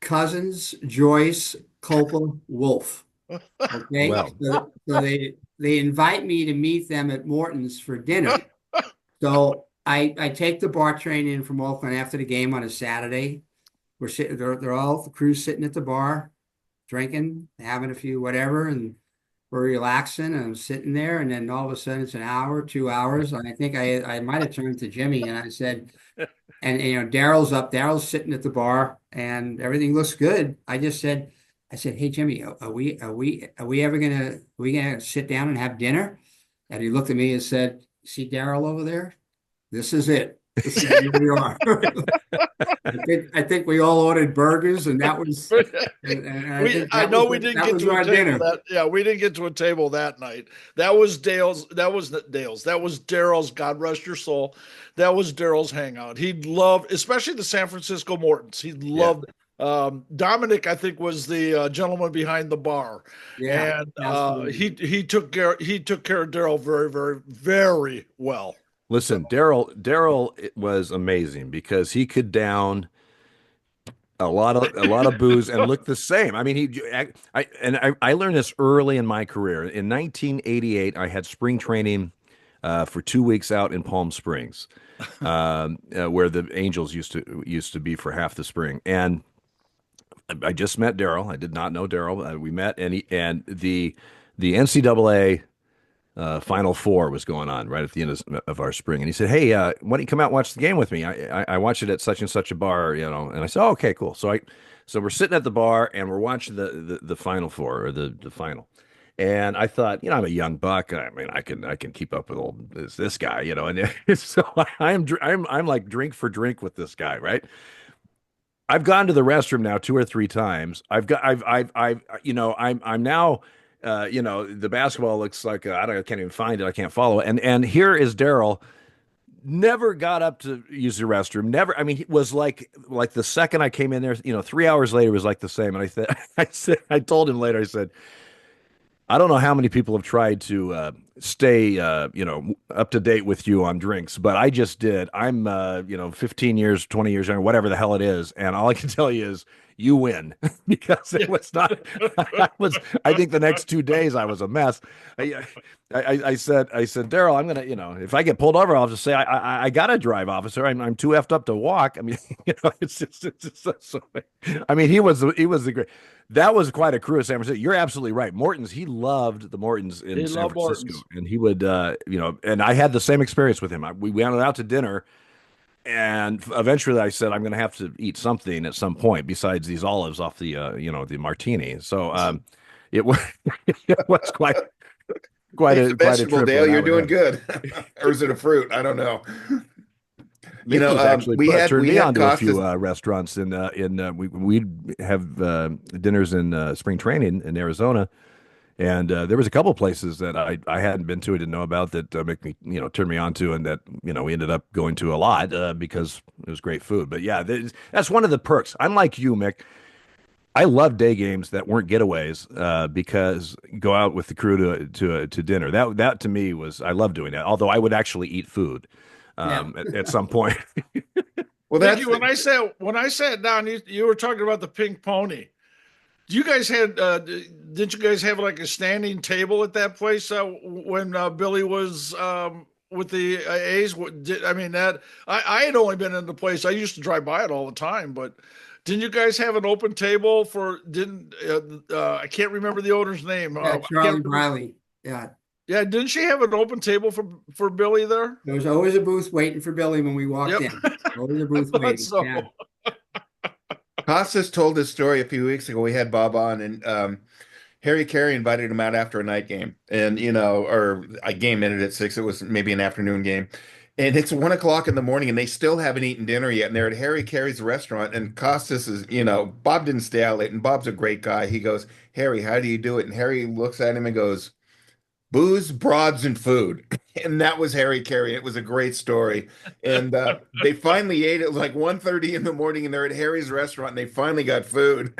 Cousins, Joyce, Copel, Wolf. Okay, Well. so they invite me to meet them at Morton's for dinner. So I take the BART train in from Oakland after the game on a Saturday. We're sitting, they're all the crew's sitting at the bar, drinking, having a few whatever, and we're relaxing. And I'm sitting there, and then all of a sudden it's an hour, 2 hours. And I think I might have turned to Jimmy and I said, and Daryl's up, Daryl's sitting at the bar, and everything looks good. I said, "Hey Jimmy, are we ever gonna sit down and have dinner?" And he looked at me and said, "See Daryl over there? This is it. This is where we are." I think we all ordered burgers, and that was. I know we didn't get to a table that. Yeah, we didn't get to a table that night. That was Dale's. That was Dale's. That was Daryl's. God rest your soul. That was Daryl's hangout. He loved, especially the San Francisco Mortons. He loved. Dominic, I think, was the gentleman behind the bar. Yeah, and he took care of Daryl very, very, very well. Listen, Daryl was amazing because he could down a lot of booze and look the same. I mean, I learned this early in my career. In 1988, I had spring training for 2 weeks out in Palm Springs, where the Angels used to be for half the spring. And I just met Daryl. I did not know Daryl. We met, and the NCAA Final Four was going on right at the end of our spring, and he said, "Hey, why don't you come out and watch the game with me? I watch it at such and such a bar, you know." And I said, "Oh, okay, cool." So we're sitting at the bar and we're watching the Final Four or the final. And I thought, I'm a young buck. I mean, I can keep up with old this guy, And so I'm like drink for drink with this guy, right? I've gone to the restroom now 2 or 3 times. I'm now, the basketball looks like I can't even find it. I can't follow it. And here is Daryl. Never got up to use the restroom. Never. I mean, he was like the second I came in there, 3 hours later was like the same. And I said, I told him later. I said, I don't know how many people have tried to stay, up to date with you on drinks, but I just did. I'm, 15 years, 20 years younger, whatever the hell it is, and all I can tell you is you win because it was not. I think the next 2 days I was a mess. I said, Daryl, I'm gonna, if I get pulled over, I'll just say I got to drive, officer. I'm too effed up to walk. I mean, it's just so. I mean, he was the great. That was quite a crew at San Francisco. You're absolutely right. Morton's, he loved the Mortons in San Francisco, Morton's. and he would, and I had the same experience with him. We went out to dinner, and eventually I said, I'm going to have to eat something at some point besides these olives off the martini. So, it was, it was quite It's a a vegetable, trip Dale. when I You're would doing have. good. Or is it a fruit? I don't know. Mickey's actually turned We me had on to a few Costas. restaurants we'd have dinners in spring training in Arizona. And there was a couple of places that I hadn't been to, I didn't know about that make me, turn me on to, and that, we ended up going to a lot because it was great food. But yeah, that's one of the perks. Unlike you, Mick, I love day games that weren't getaways because go out with the crew to dinner. That to me was, I love doing that. Although I would actually eat food Yeah. at some point. Well, Mickey, that's when I sat down, you were talking about the pink pony. You guys had didn't you guys have like a standing table at that place when Billy was with the A's? I mean that I had only been in the place. I used to drive by it all the time, but didn't you guys have an open table for? Didn't I can't remember the owner's name. Yeah, I Charlie can't remember. Riley. Yeah. Yeah, didn't she have an open table for Billy there? There was always a booth waiting for Billy when we walked Yep, in. Always a I booth thought waiting. so. Yeah. Costas told this story a few weeks ago. We had Bob on, and Harry Carey invited him out after a night game, and or a game ended at 6. It was maybe an afternoon game, and it's 1 o'clock in the morning, and they still haven't eaten dinner yet, and they're at Harry Carey's restaurant, and Costas is, Bob didn't stay out late, and Bob's a great guy. He goes, Harry, how do you do it? And Harry looks at him and goes, booze, broads, and food. And that was Harry Carey. It was a great story. And they finally ate. It was like 1:30 in the morning, and they're at Harry's restaurant, and they finally got food.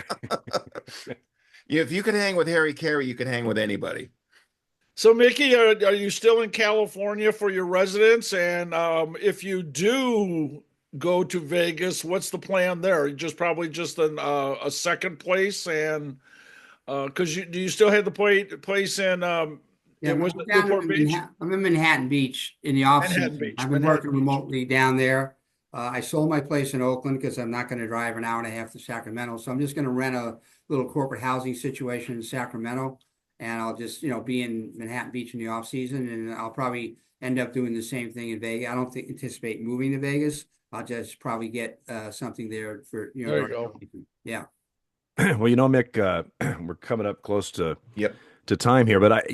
If you can hang with Harry Carey, you can hang with anybody. So, Mickey, are you still in California for your residence? And if you do go to Vegas, what's the plan there? Just probably just a second place, and because do you still have the place in Yeah, it was I'm down Newport in Beach, I'm in Manhattan Beach in the off Manhattan season. Beach, I've been Manhattan working Beach. remotely down there. I sold my place in Oakland because I'm not going to drive an hour and a half to Sacramento. So I'm just going to rent a little corporate housing situation in Sacramento, and I'll just, be in Manhattan Beach in the off season, and I'll probably end up doing the same thing in Vegas. I don't anticipate moving to Vegas. I'll just probably get something there for, There you go. Yeah. Well, Mick, we're coming up close to Yep. time here, but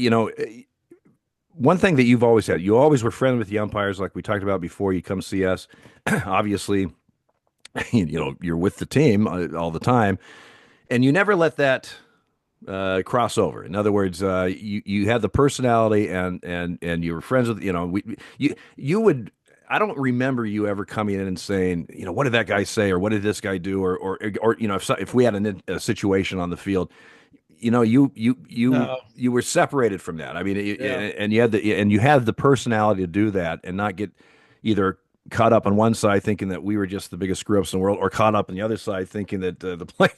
one thing that you've always had, you always were friendly with the umpires, like we talked about before. You come see us. Obviously, you're with the team all the time, and you never let that cross over. In other words, you had the personality, and you were friends with, you would. I don't remember you ever coming in and saying, what did that guy say, or what did this guy do, or if we had a situation on the field, No. you were separated from that. I mean, Yeah. and you had the personality to do that and not get either caught up on one side thinking that we were just the biggest screw ups in the world, or caught up on the other side thinking that the play,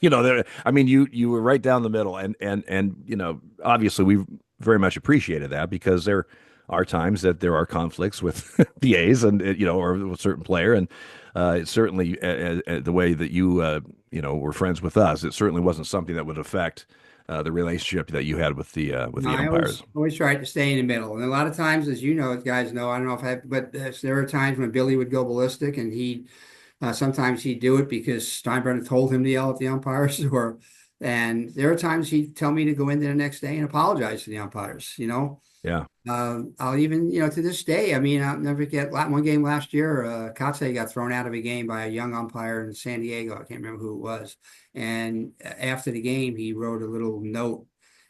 I mean, you were right down the middle, and obviously we very much appreciated that, because there are times that there are conflicts with the A's, and or with a certain player, and it's certainly the way that you were friends with us. It certainly wasn't something that would affect the relationship that you had with No, the I umpires. always tried to stay in the middle. And a lot of times, as you know, as guys know, I don't know if I, but there were times when Billy would go ballistic, and sometimes he'd do it because Steinbrenner told him to yell at the umpires, and there are times he'd tell me to go in there the next day and apologize to the umpires. Yeah. I'll even, to this day, I mean, I'll never forget one game last year. Kotsay got thrown out of a game by a young umpire in San Diego. I can't remember who it was. And after the game, he wrote a little note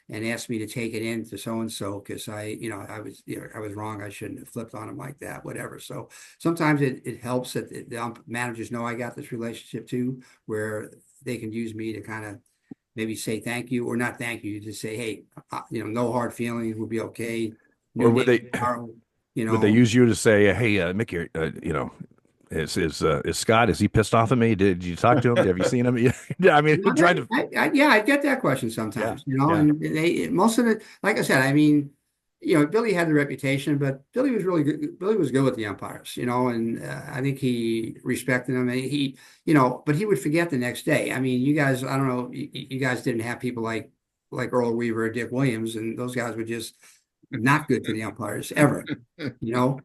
and asked me to take it in to so and so, because I was wrong. I shouldn't have flipped on him like that, whatever. So sometimes it helps that the managers know I got this relationship too, where they can use me to kind of maybe say thank you, or not thank you, just say, hey, no hard feelings, we'll be okay. Or New day tomorrow, would they use you to say, hey, Mickey, is Scott, is he pissed off at me? Did you talk to him? Have you seen him? Yeah, I mean, he tried to. Yeah, I get that question Yeah, sometimes, yeah. and most of it, like I said, I mean, Billy had the reputation, but Billy was really good. Billy was good with the umpires, and I think he respected them. And but he would forget the next day. I mean, you guys, I don't know, you guys didn't have people like Earl Weaver or Dick Williams, and those guys were just not good to the umpires ever, you know.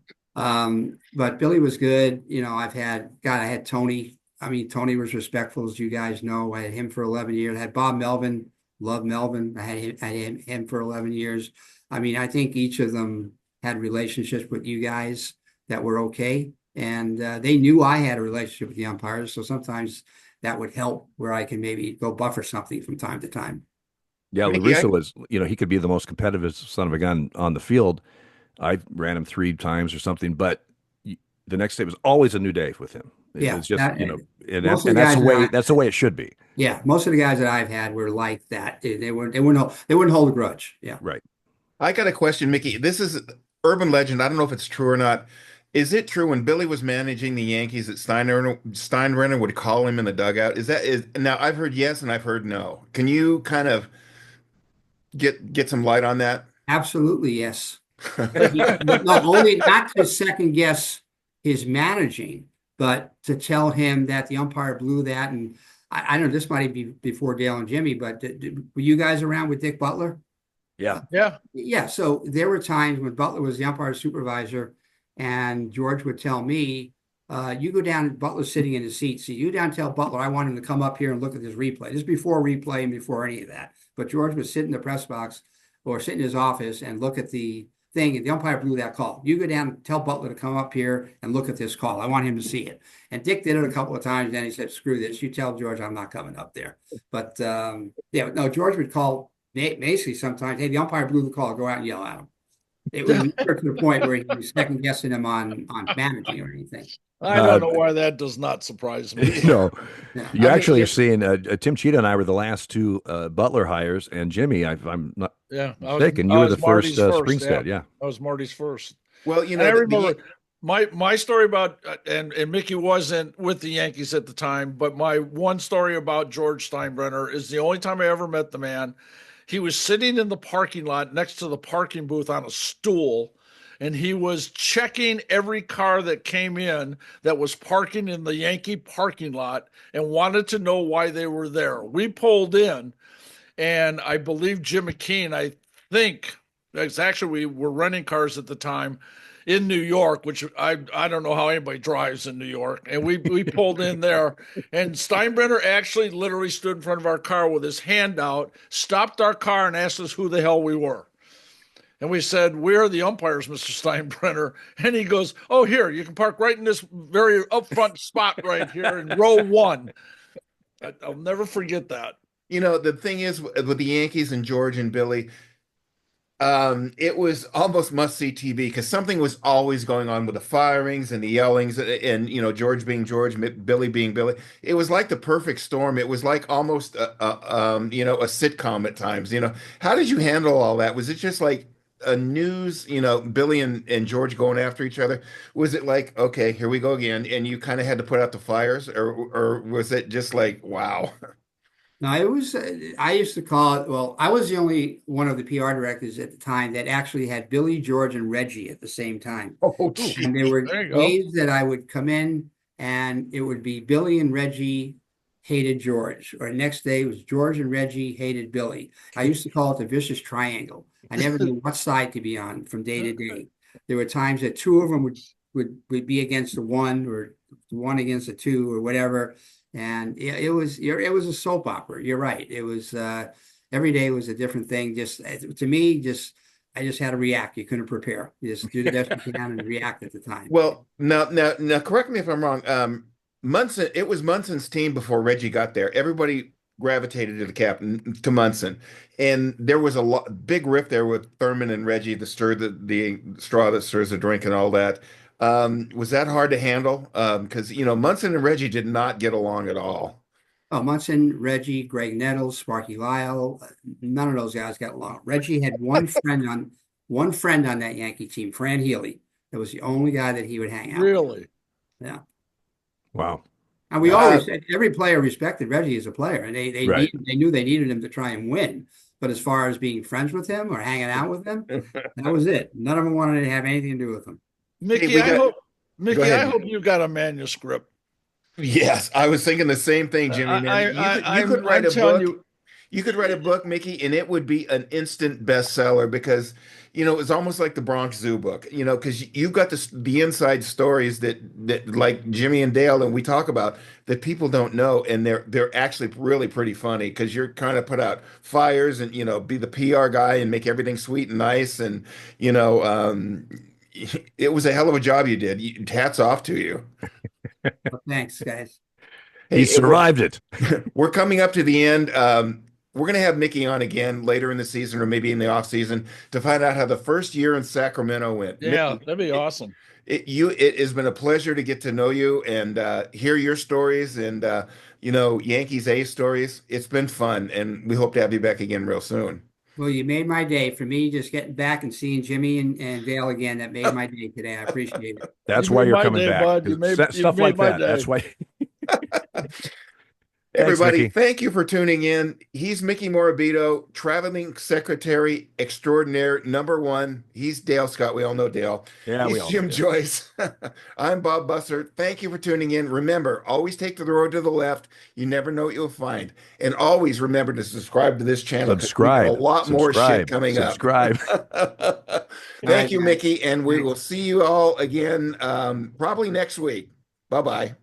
But Billy was good. I had Tony. I mean, Tony was respectful, as you guys know. I had him for 11 years. I had Bob Melvin, loved Melvin. I had him for 11 years. I mean, I think each of them had relationships with you guys that were okay. And they knew I had a relationship with the umpires. So sometimes that would help, where I can maybe go buffer something from time to time. Yeah, Mickey, LaRusso was, he could be the most competitive son of a gun on the field. I ran him 3 times or something, but the next day was always a new day with him. It Yeah. was just, Most of and the guys that's the way it should be. yeah, most of the guys that I've had were like that. They wouldn't hold a grudge. Yeah. Right. I got a question, Mickey. This is urban legend. I don't know if it's true or not. Is it true when Billy was managing the Yankees that Steinbrenner would call him in the dugout? Is now I've heard yes and I've heard no. Can you kind of get some light on that? Absolutely, yes. But not only not to second guess his managing, but to tell him that the umpire blew that. And I don't know, this might be before Dale and Jimmy, but were you guys around with Dick Butler? Yeah. Yeah. Yeah. So there were times when Butler was the umpire supervisor, and George would tell me, you go down, Butler's sitting in his seat. So you go down and tell Butler, I want him to come up here and look at this replay. This is before replay and before any of that. But George would sit in the press box or sit in his office and look at the thing, and the umpire blew that call. You go down and tell Butler to come up here and look at this call. I want him to see it. And Dick did it a couple of times. Then he said, screw this. You tell George I'm not coming up there. But yeah, no, George would call basically sometimes, hey, the umpire blew the call. Go out and yell at him. It was never to the point where he was second guessing him on managing or anything. I don't know why that does not surprise me. No, Yeah. you actually are seeing Tim Cheetah and I were the last two Butler hires, and Jimmy, I'm not mistaken, you were the first Springstead. Yeah, I was Marty's first. Well, And I remember my story about and Mickey wasn't with the Yankees at the time, but my one story about George Steinbrenner is the only time I ever met the man. He was sitting in the parking lot next to the parking booth on a stool, and he was checking every car that came in that was parking in the Yankee parking lot and wanted to know why they were there. We pulled in, and I believe Jim McKean, I think, we were renting cars at the time in New York, which I don't know how anybody drives in New York. And we pulled in there, and Steinbrenner actually literally stood in front of our car with his hand out, stopped our car, and asked us who the hell we were. And we said, we're the umpires, Mr. Steinbrenner. And he goes, oh, here, you can park right in this very upfront spot right here in row 1. I'll never forget that. The thing is with the Yankees and George and Billy, It was almost must-see TV because something was always going on with the firings and the yellings and George being George, Billy being Billy. It was like the perfect storm. It was like almost a sitcom at times. How did you handle all that? Was it just like a news, Billy and George going after each other? Was it like, okay, here we go again, and you kind of had to put out the fires, or was it just like, wow? No, it was, I used to call it, well, I was the only one of the PR directors at the time that actually had Billy, George, and Reggie at the same time. Oh, Ooh, And there gee. were there you go. days that I would come in and it would be Billy and Reggie hated George, or next day it was George and Reggie hated Billy. I used to call it the vicious triangle. I never knew what side to be on from day to day. There were times that two of them would be against the one, or the one against the two, or whatever. And it was a soap opera. You're right. It was every day was a different thing. Just to me, I just had to react. You couldn't prepare. You just do the best you can and react at the time. Well, now, correct me if I'm wrong. It was Munson's team before Reggie got there. Everybody gravitated to the captain, to Munson, and there was big rift there with Thurman and Reggie, the straw that stirs the drink, and all that. Was that hard to handle? Because Munson and Reggie did not get along at all. Oh, Munson, Reggie, Greg Nettles, Sparky Lyle, none of those guys got along. Reggie had one friend on that Yankee team, Fran Healy. That was the only guy that he would hang out with. Really? Yeah. Wow. And we Uh, always every player respected Reggie as a player, and Right. they knew they needed him to try and win. But as far as being friends with him or hanging out with him, that was it. None of them wanted to have anything to do with him. Hey, Mickey, go I ahead. hope you got a manuscript. Yes, I was thinking the same thing, Jimmy, man. You could write I'm a telling book. you, You could write a book, Mickey, and it would be an instant bestseller because, it's almost like the Bronx Zoo book, because you got the inside stories that like Jimmy and Dale and we talk about that people don't know, and they're actually really pretty funny because you're kind of put out fires and be the PR guy and make everything sweet and nice and you know it was a hell of a job you did. Hats off to you. But thanks, guys. He Hey, we're survived it. we're coming up to the end. We're going to have Mickey on again later in the season or maybe in the off season to find out how the first year in Sacramento went. yeah, Mickey, that'd be awesome. it has been a pleasure to get to know you and hear your stories and Yankees A stories. It's been fun, and we hope to have you back again real soon. Well, you made my day. For me, just getting back and seeing Jimmy and Dale again, that made my day today. I appreciate it. That's You why made you're my coming day, back. bud. You Stuff like made my that. day. That's why. Thanks, Everybody, Mickey. thank you for tuning in. He's Mickey Morabito, traveling secretary extraordinaire number one. He's Dale Scott. We all know Dale. Yeah, we He's all know Jim Dale. Joyce. I'm Bob Busser. Thank you for tuning in. Remember, always take the road to the left. You never know what you'll find. And always remember to subscribe to this channel because we got a Subscribe. lot more shit Subscribe. coming up. Subscribe. All Thank right, you, guys. Mickey. And we will Thanks. see you all again probably next week. Bye-bye.